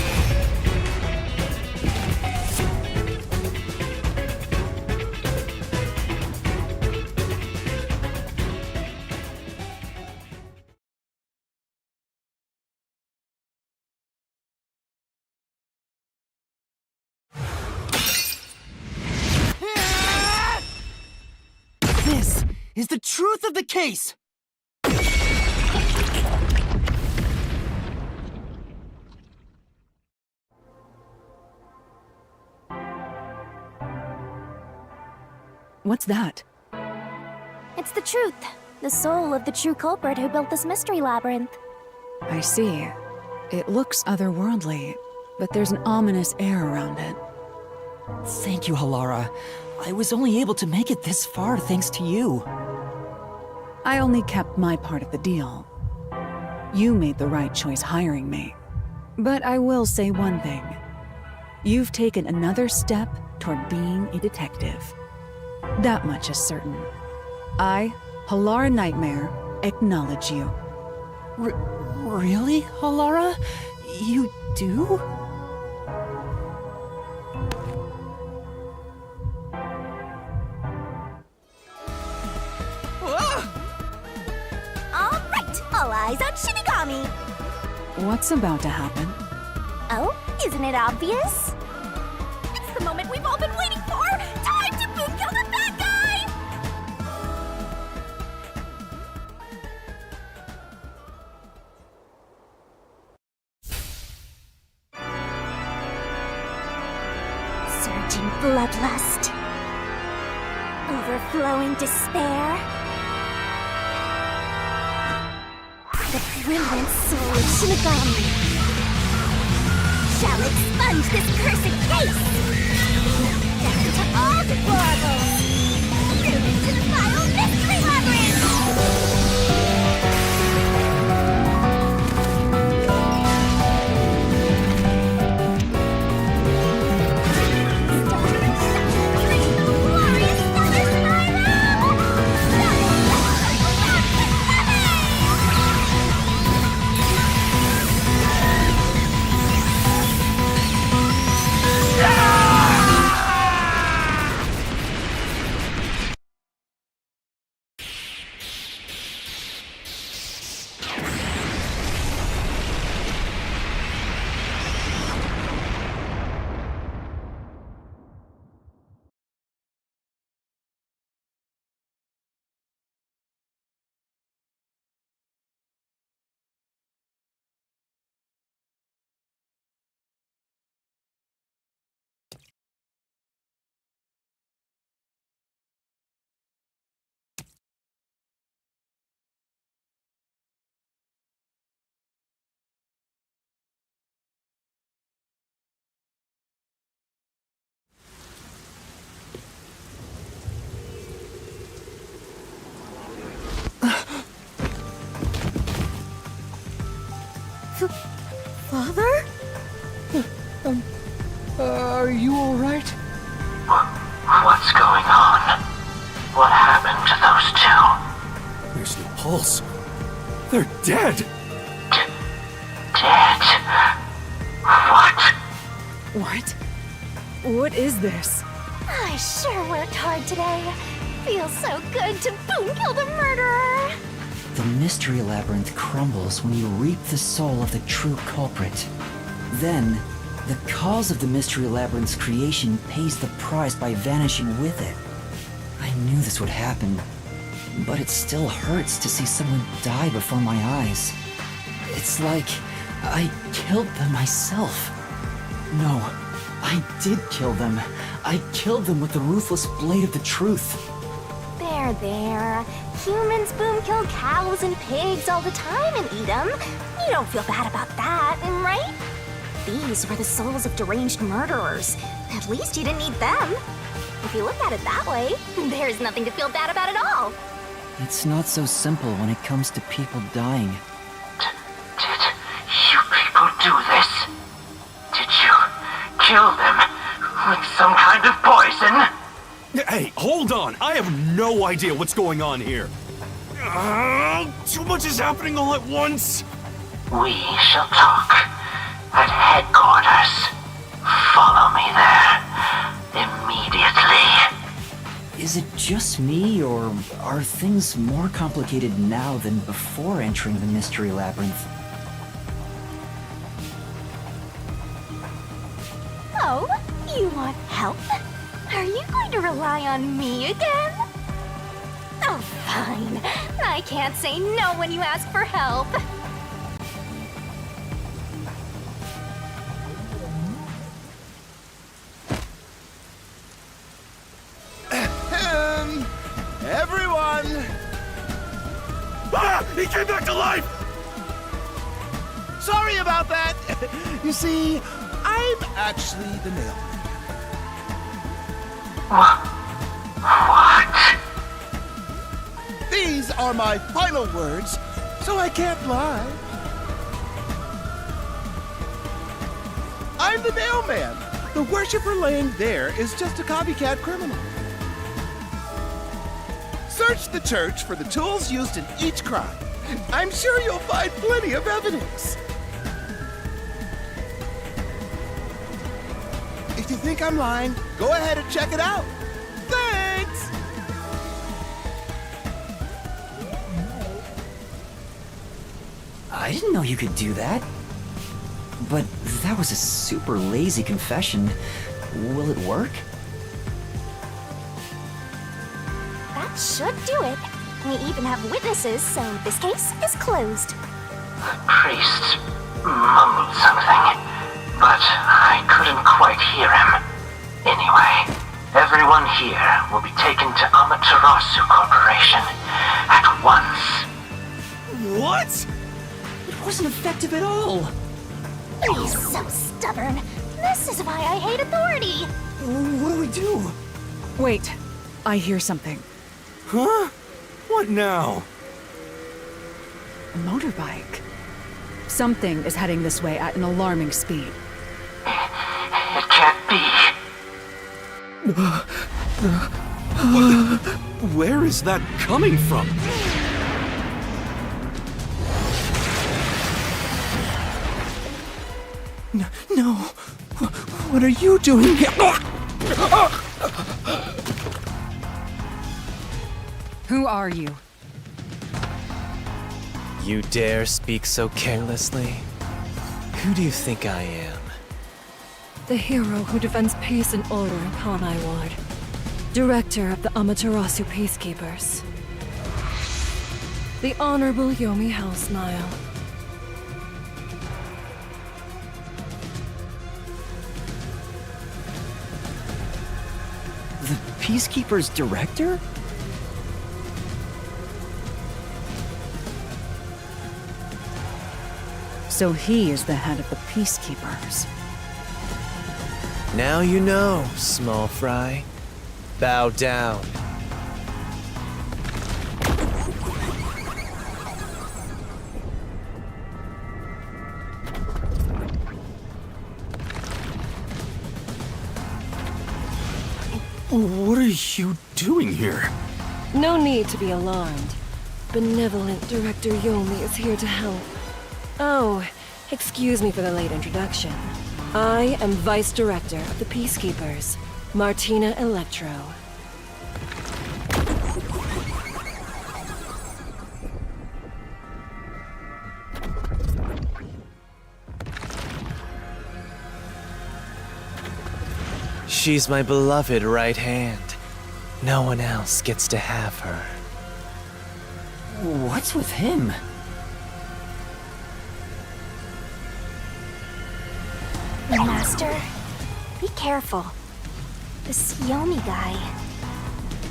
This is the truth of the case! What's that? It's the truth. The soul of the true culprit who built this mystery labyrinth. I see. It looks otherworldly, but there's an ominous air around it. Thank you, Halara. I was only able to make it this far thanks to you. I only kept my part of the deal. You made the right choice hiring me. But I will say one thing. You've taken another step toward being a detective. That much is certain. I, Halara Nightmare, acknowledge you. Really, Halara? You do? All right, all eyes on Shinigami. What's about to happen? Oh, isn't it obvious? It's the moment we've all been waiting for! Time to boom kill the bad guy! Surging bloodlust. Overflowing despair. The brilliant soul of Shinigami. shall expunge this cursed case! Down to all deplorables! Through into the vile mystery labyrinth! Father? Are you all right? What's going on? What happened to those two? There's no pulse. They're dead. Dead? What? What? What is this? I sure worked hard today. Feels so good to boom kill the murderer. The Mystery Labyrinth crumbles when you reap the soul of the true culprit. Then, the cause of the Mystery Labyrinth's creation pays the price by vanishing with it. I knew this would happen, but it still hurts to see someone die before my eyes. It's like I killed them myself. No, I did kill them. I killed them with the ruthless blade of the truth. There. Humans boom kill cows and pigs all the time and eat them. You don't feel bad about that, right? These were the souls of deranged murderers. At least you didn't eat them. If you look at it that way, there's nothing to feel bad about at all. It's not so simple when it comes to people dying. Did you people do this? Did you kill them with some kind of poison? Hey, hold on! I have no idea what's going on here. Too much is happening all at once. We shall talk at headquarters. Follow me there immediately. Is it just me, or are things more complicated now than before entering the Mystery Labyrinth? Oh, you want help? Are you going to rely on me again? Oh, fine. I can't say no when you ask for help. Everyone! Ah! He came back to life! Sorry about that. You see, I'm actually the mailman. What? These are my final words, so I can't lie. I'm the mailman. The worshiper laying there is just a copycat criminal. Search the church for the tools used in each crime. I'm sure you'll find plenty of evidence. If you think I'm lying, go ahead and check it out. Thanks! I didn't know you could do that. But that was a super lazy confession. Will it work? That should do it. We even have witnesses, so this case is closed. The priest mumbled something, but I couldn't quite hear him. Anyway, everyone here will be taken to Amaterasu Corporation at once. What? It wasn't effective at all. He's so stubborn. This is why I hate authority. What do we do? Wait, I hear something. Huh? What now? A motorbike. Something is heading this way at an alarming speed. It can't be. Where is that coming from? No. What are you doing here? Who are you? You dare speak so carelessly? Who do you think I am? The hero who defends peace and order in Kanai Ward. Director of the Amaterasu Peacekeepers. The Honorable Yomi Hellsmile. The Peacekeeper's director? So he is the head of the Peacekeepers. Now you know, small fry. Bow down. What are you doing here? No need to be alarmed. Benevolent Director Yomi is here to help. Oh, excuse me for the late introduction. I am Vice Director of the Peacekeepers, Martina Electro. She's my beloved right hand. No one else gets to have her. What's with him? Master, be careful. This Yomi guy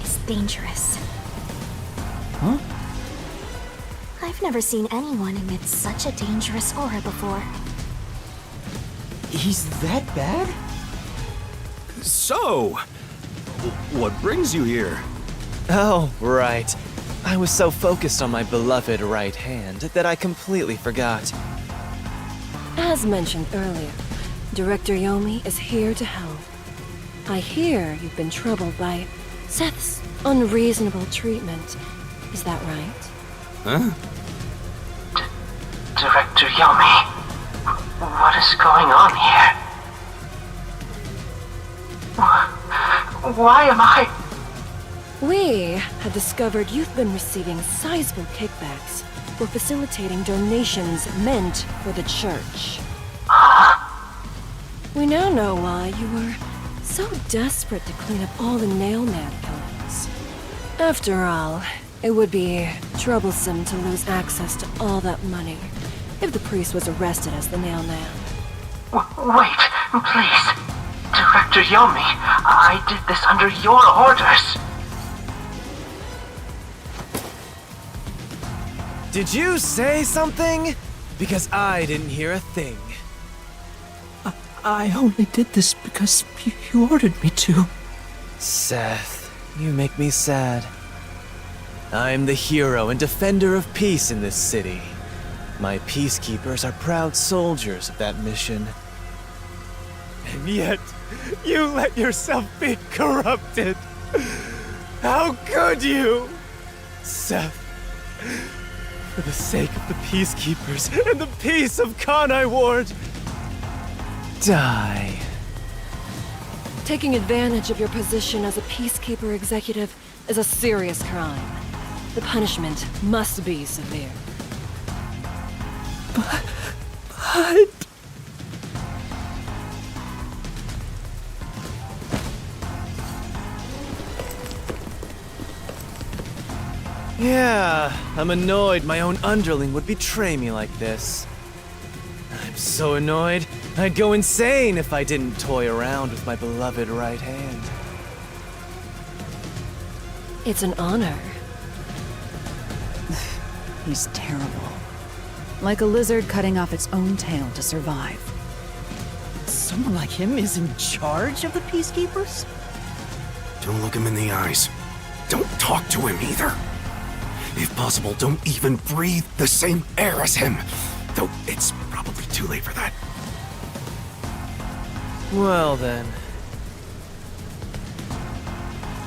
is dangerous. Huh? I've never seen anyone emit such a dangerous aura before. He's that bad? So, what brings you here? Oh, right. I was so focused on my beloved right hand that I completely forgot. As mentioned earlier, Director Yomi is here to help. I hear you've been troubled by Seth's unreasonable treatment. Is that right? Huh? Director Yomi, what is going on here? Why am I... We have discovered you've been receiving sizable kickbacks for facilitating donations meant for the church. We now know why you were so desperate to clean up all the Nailman killings. After all, it would be troublesome to lose access to all that money if the priest was arrested as the Nailman. Wait, please. Director Yomi, I did this under your orders. Did you say something? Because I didn't hear a thing. I only did this because you ordered me to. Seth, you make me sad. I'm the hero and defender of peace in this city. My peacekeepers are proud soldiers of that mission. And yet, you let yourself be corrupted. How could you? Seth, for the sake of the peacekeepers and the peace of Kanai Ward, die. Taking advantage of your position as a peacekeeper executive is a serious crime. The punishment must be severe. But... Yeah, I'm annoyed my own underling would betray me like this. I'm so annoyed, I'd go insane if I didn't toy around with my beloved right hand. It's an honor. He's terrible. Like a lizard cutting off its own tail to survive. Someone like him is in charge of the Peacekeepers? Don't look him in the eyes. Don't talk to him either. If possible, don't even breathe the same air as him. Though it's probably too late for that. Well then.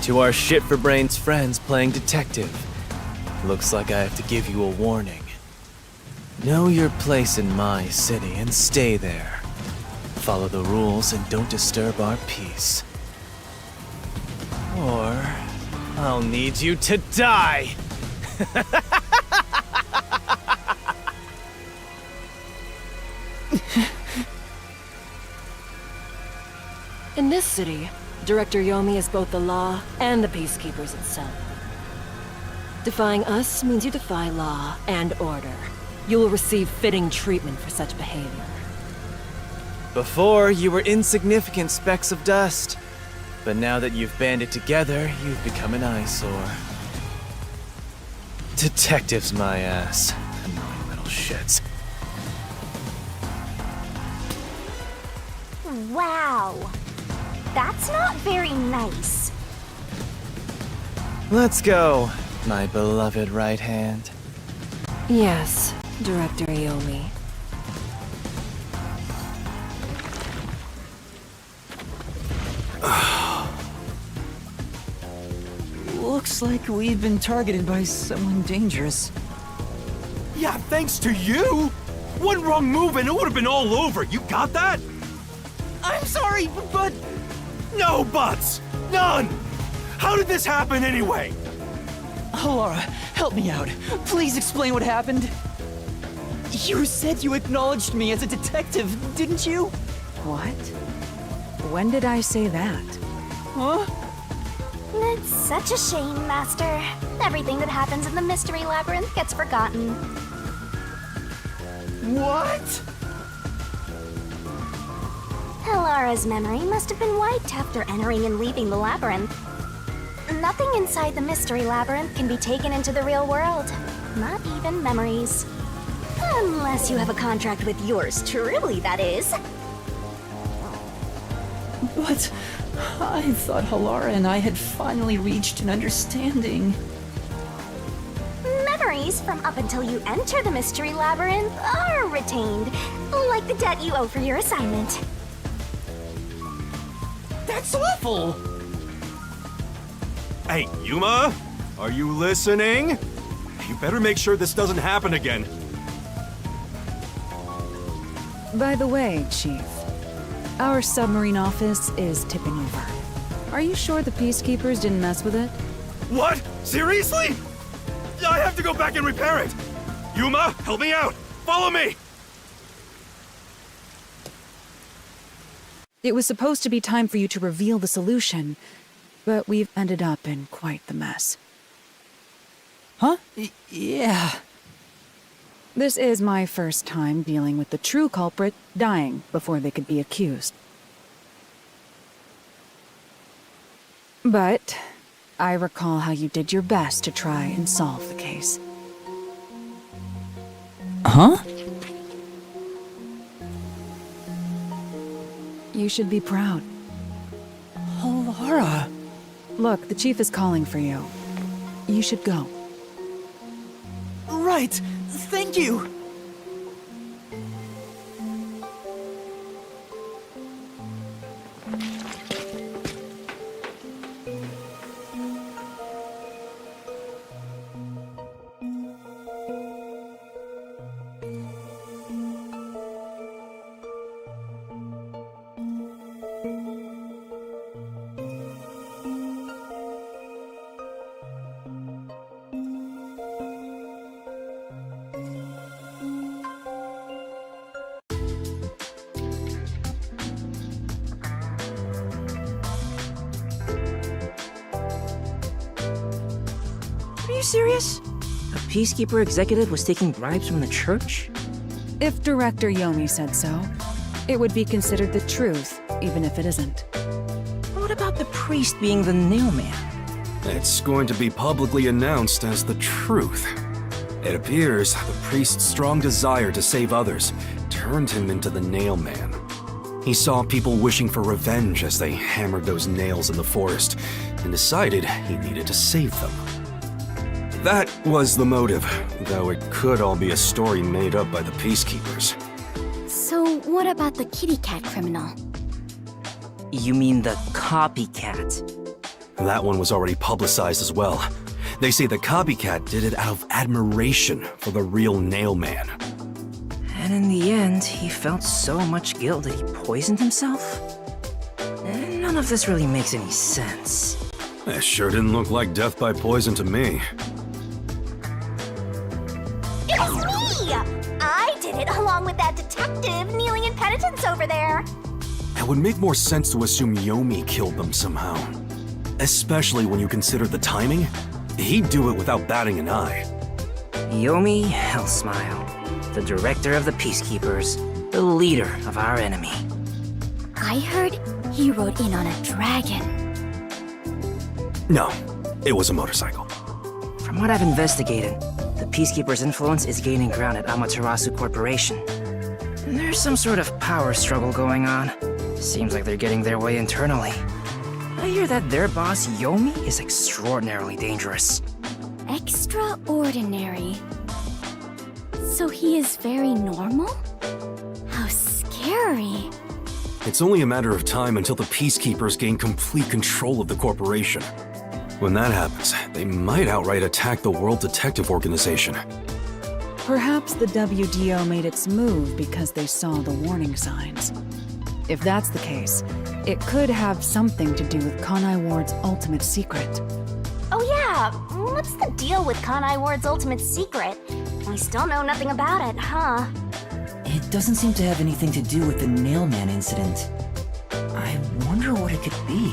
To our shit-for-brains friends playing detective, looks like I have to give you a warning. Know your place in my city and stay there. Follow the rules and don't disturb our peace. Or I'll need you to die! In this city, Director Yomi is both the law and the Peacekeepers itself. Defying us means you defy law and order. You will receive fitting treatment for such behavior. Before, you were insignificant specks of dust. But now that you've banded together, you've become an eyesore. Detectives, my ass. Annoying little shits. Wow. That's not very nice. Let's go, my beloved right hand. Yes, Director Yomi. Looks like we've been targeted by someone dangerous. Yeah, thanks to you! One wrong move and it would have been all over. You got that? I'm sorry, but... No buts! None! How did this happen anyway? Laura, help me out. Please explain what happened. You said you acknowledged me as a detective, didn't you? What? When did I say that? Huh? It's such a shame, Master. Everything that happens in the Mystery Labyrinth gets forgotten. What? Helara's memory must have been wiped after entering and leaving the labyrinth. Nothing inside the Mystery Labyrinth can be taken into the real world. Not even memories. Unless you have a contract with yours truly, that is. But I thought Halara and I had finally reached an understanding. Memories from up until you enter the Mystery Labyrinth are retained, like the debt you owe for your assignment. That's awful! Hey, Yuma? Are you listening? You better make sure this doesn't happen again. By the way, Chief, our submarine office is tipping over. Are you sure the Peacekeepers didn't mess with it? What? Seriously? I have to go back and repair it! Yuma, help me out! Follow me! It was supposed to be time for you to reveal the solution, but we've ended up in quite the mess. Huh? Yeah. This is my first time dealing with the true culprit dying before they could be accused. But I recall how you did your best to try and solve the case. Huh? You should be proud. Halara. Look, the Chief is calling for you. You should go. Right. Thank you. Are you serious? A Peacekeeper executive was taking bribes from the church? If Director Yomi said so, it would be considered the truth, even if it isn't. What about the priest being the nailman? It's going to be publicly announced as the truth. It appears the priest's strong desire to save others turned him into the nailman. He saw people wishing for revenge as they hammered those nails in the forest, and decided he needed to save them. That was the motive, though it could all be a story made up by the Peacekeepers. So, what about the kitty cat criminal? You mean the copycat? That one was already publicized as well. They say the copycat did it out of admiration for the real Nailman. And in the end, he felt so much guilt that he poisoned himself? None of this really makes any sense. It sure didn't look like death by poison to me. It's me! I did it along with that detective kneeling in penitence over there. It would make more sense to assume Yomi killed them somehow. Especially when you consider the timing. He'd do it without batting an eye. Yomi Hellsmile, the director of the Peacekeepers, the leader of our enemy. I heard he rode in on a dragon. No, it was a motorcycle. From what I've investigated, the Peacekeepers' influence is gaining ground at Amaterasu Corporation. There's some sort of power struggle going on. Seems like they're getting their way internally. I hear that their boss, Yomi, is extraordinarily dangerous. Extraordinary. So he is very normal? How scary. It's only a matter of time until the Peacekeepers gain complete control of the corporation. When that happens, they might outright attack the World Detective Organization. Perhaps the WDO made its move because they saw the warning signs. If that's the case, it could have something to do with Kanai Ward's ultimate secret. Oh yeah, what's the deal with Kanai Ward's ultimate secret? We still know nothing about it, huh? It doesn't seem to have anything to do with the Nailman incident. I wonder what it could be.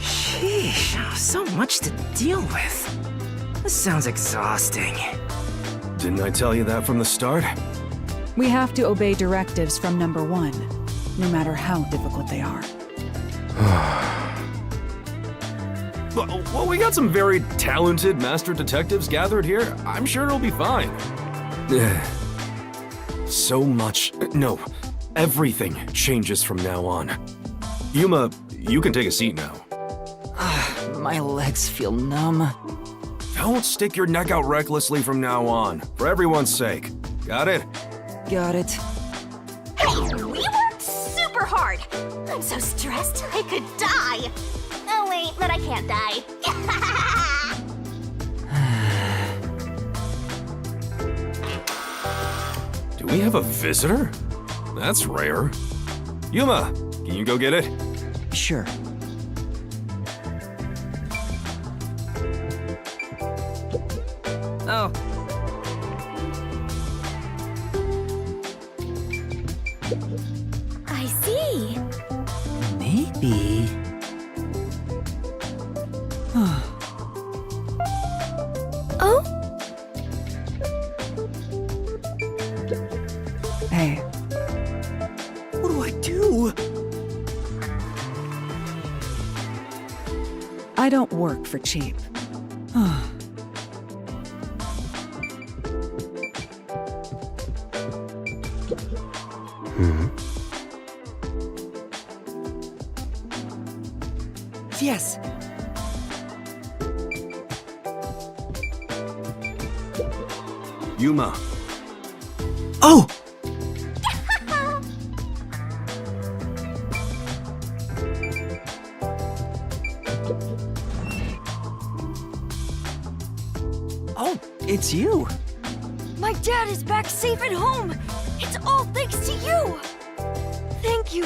Sheesh, so much to deal with. This sounds exhausting. Didn't I tell you that from the start? We have to obey directives from number 1, no matter how difficult they are. Well, we got some very talented master detectives gathered here. I'm sure it'll be fine. So much. No, everything changes from now on. Yuma, you can take a seat now. My legs feel numb. Don't stick your neck out recklessly from now on, for everyone's sake. Got it? Got it. Hey, we worked super hard. I'm so stressed I could die. Oh wait, but I can't die. Do we have a visitor? That's rare. Yuma, can you go get it? Sure. Oh. I see. Maybe. Oh? Hey, What do I do? I don't work for cheap. Yes. Yuma. Oh! Oh, it's you. My dad is back safe at home. It's all thanks to you. Thank you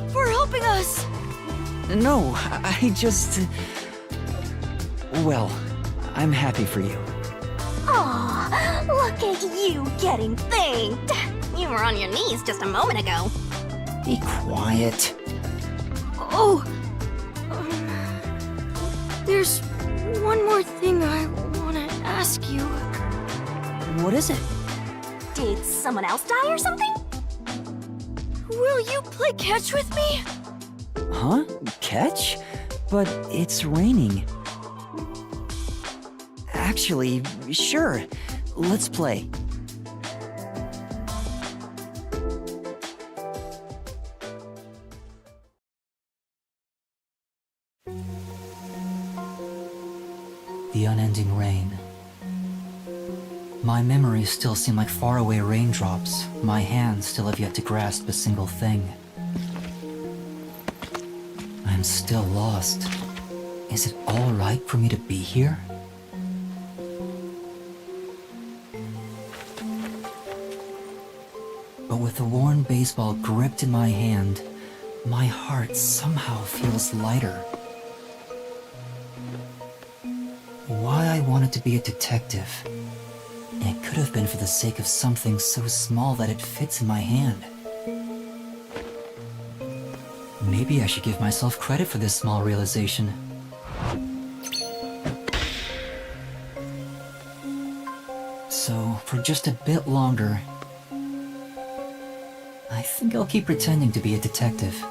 for helping us. No, I just... Well, I'm happy for you. Aw, look at you getting thanked. You were on your knees just a moment ago. Be quiet. Oh, there's one more thing I want to ask you. What is it? Did someone else die or something? Will you play catch with me? Huh? Catch? But it's raining. Actually, sure. Let's play. The unending rain. My memories still seem like faraway raindrops. My hands still have yet to grasp a single thing. I'm still lost. Is it all right for me to be here? But with the worn baseball gripped in my hand, my heart somehow feels lighter. Why I wanted to be a detective. It could have been for the sake of something so small that it fits in my hand. Maybe I should give myself credit for this small realization. So, for just a bit longer, I think I'll keep pretending to be a detective.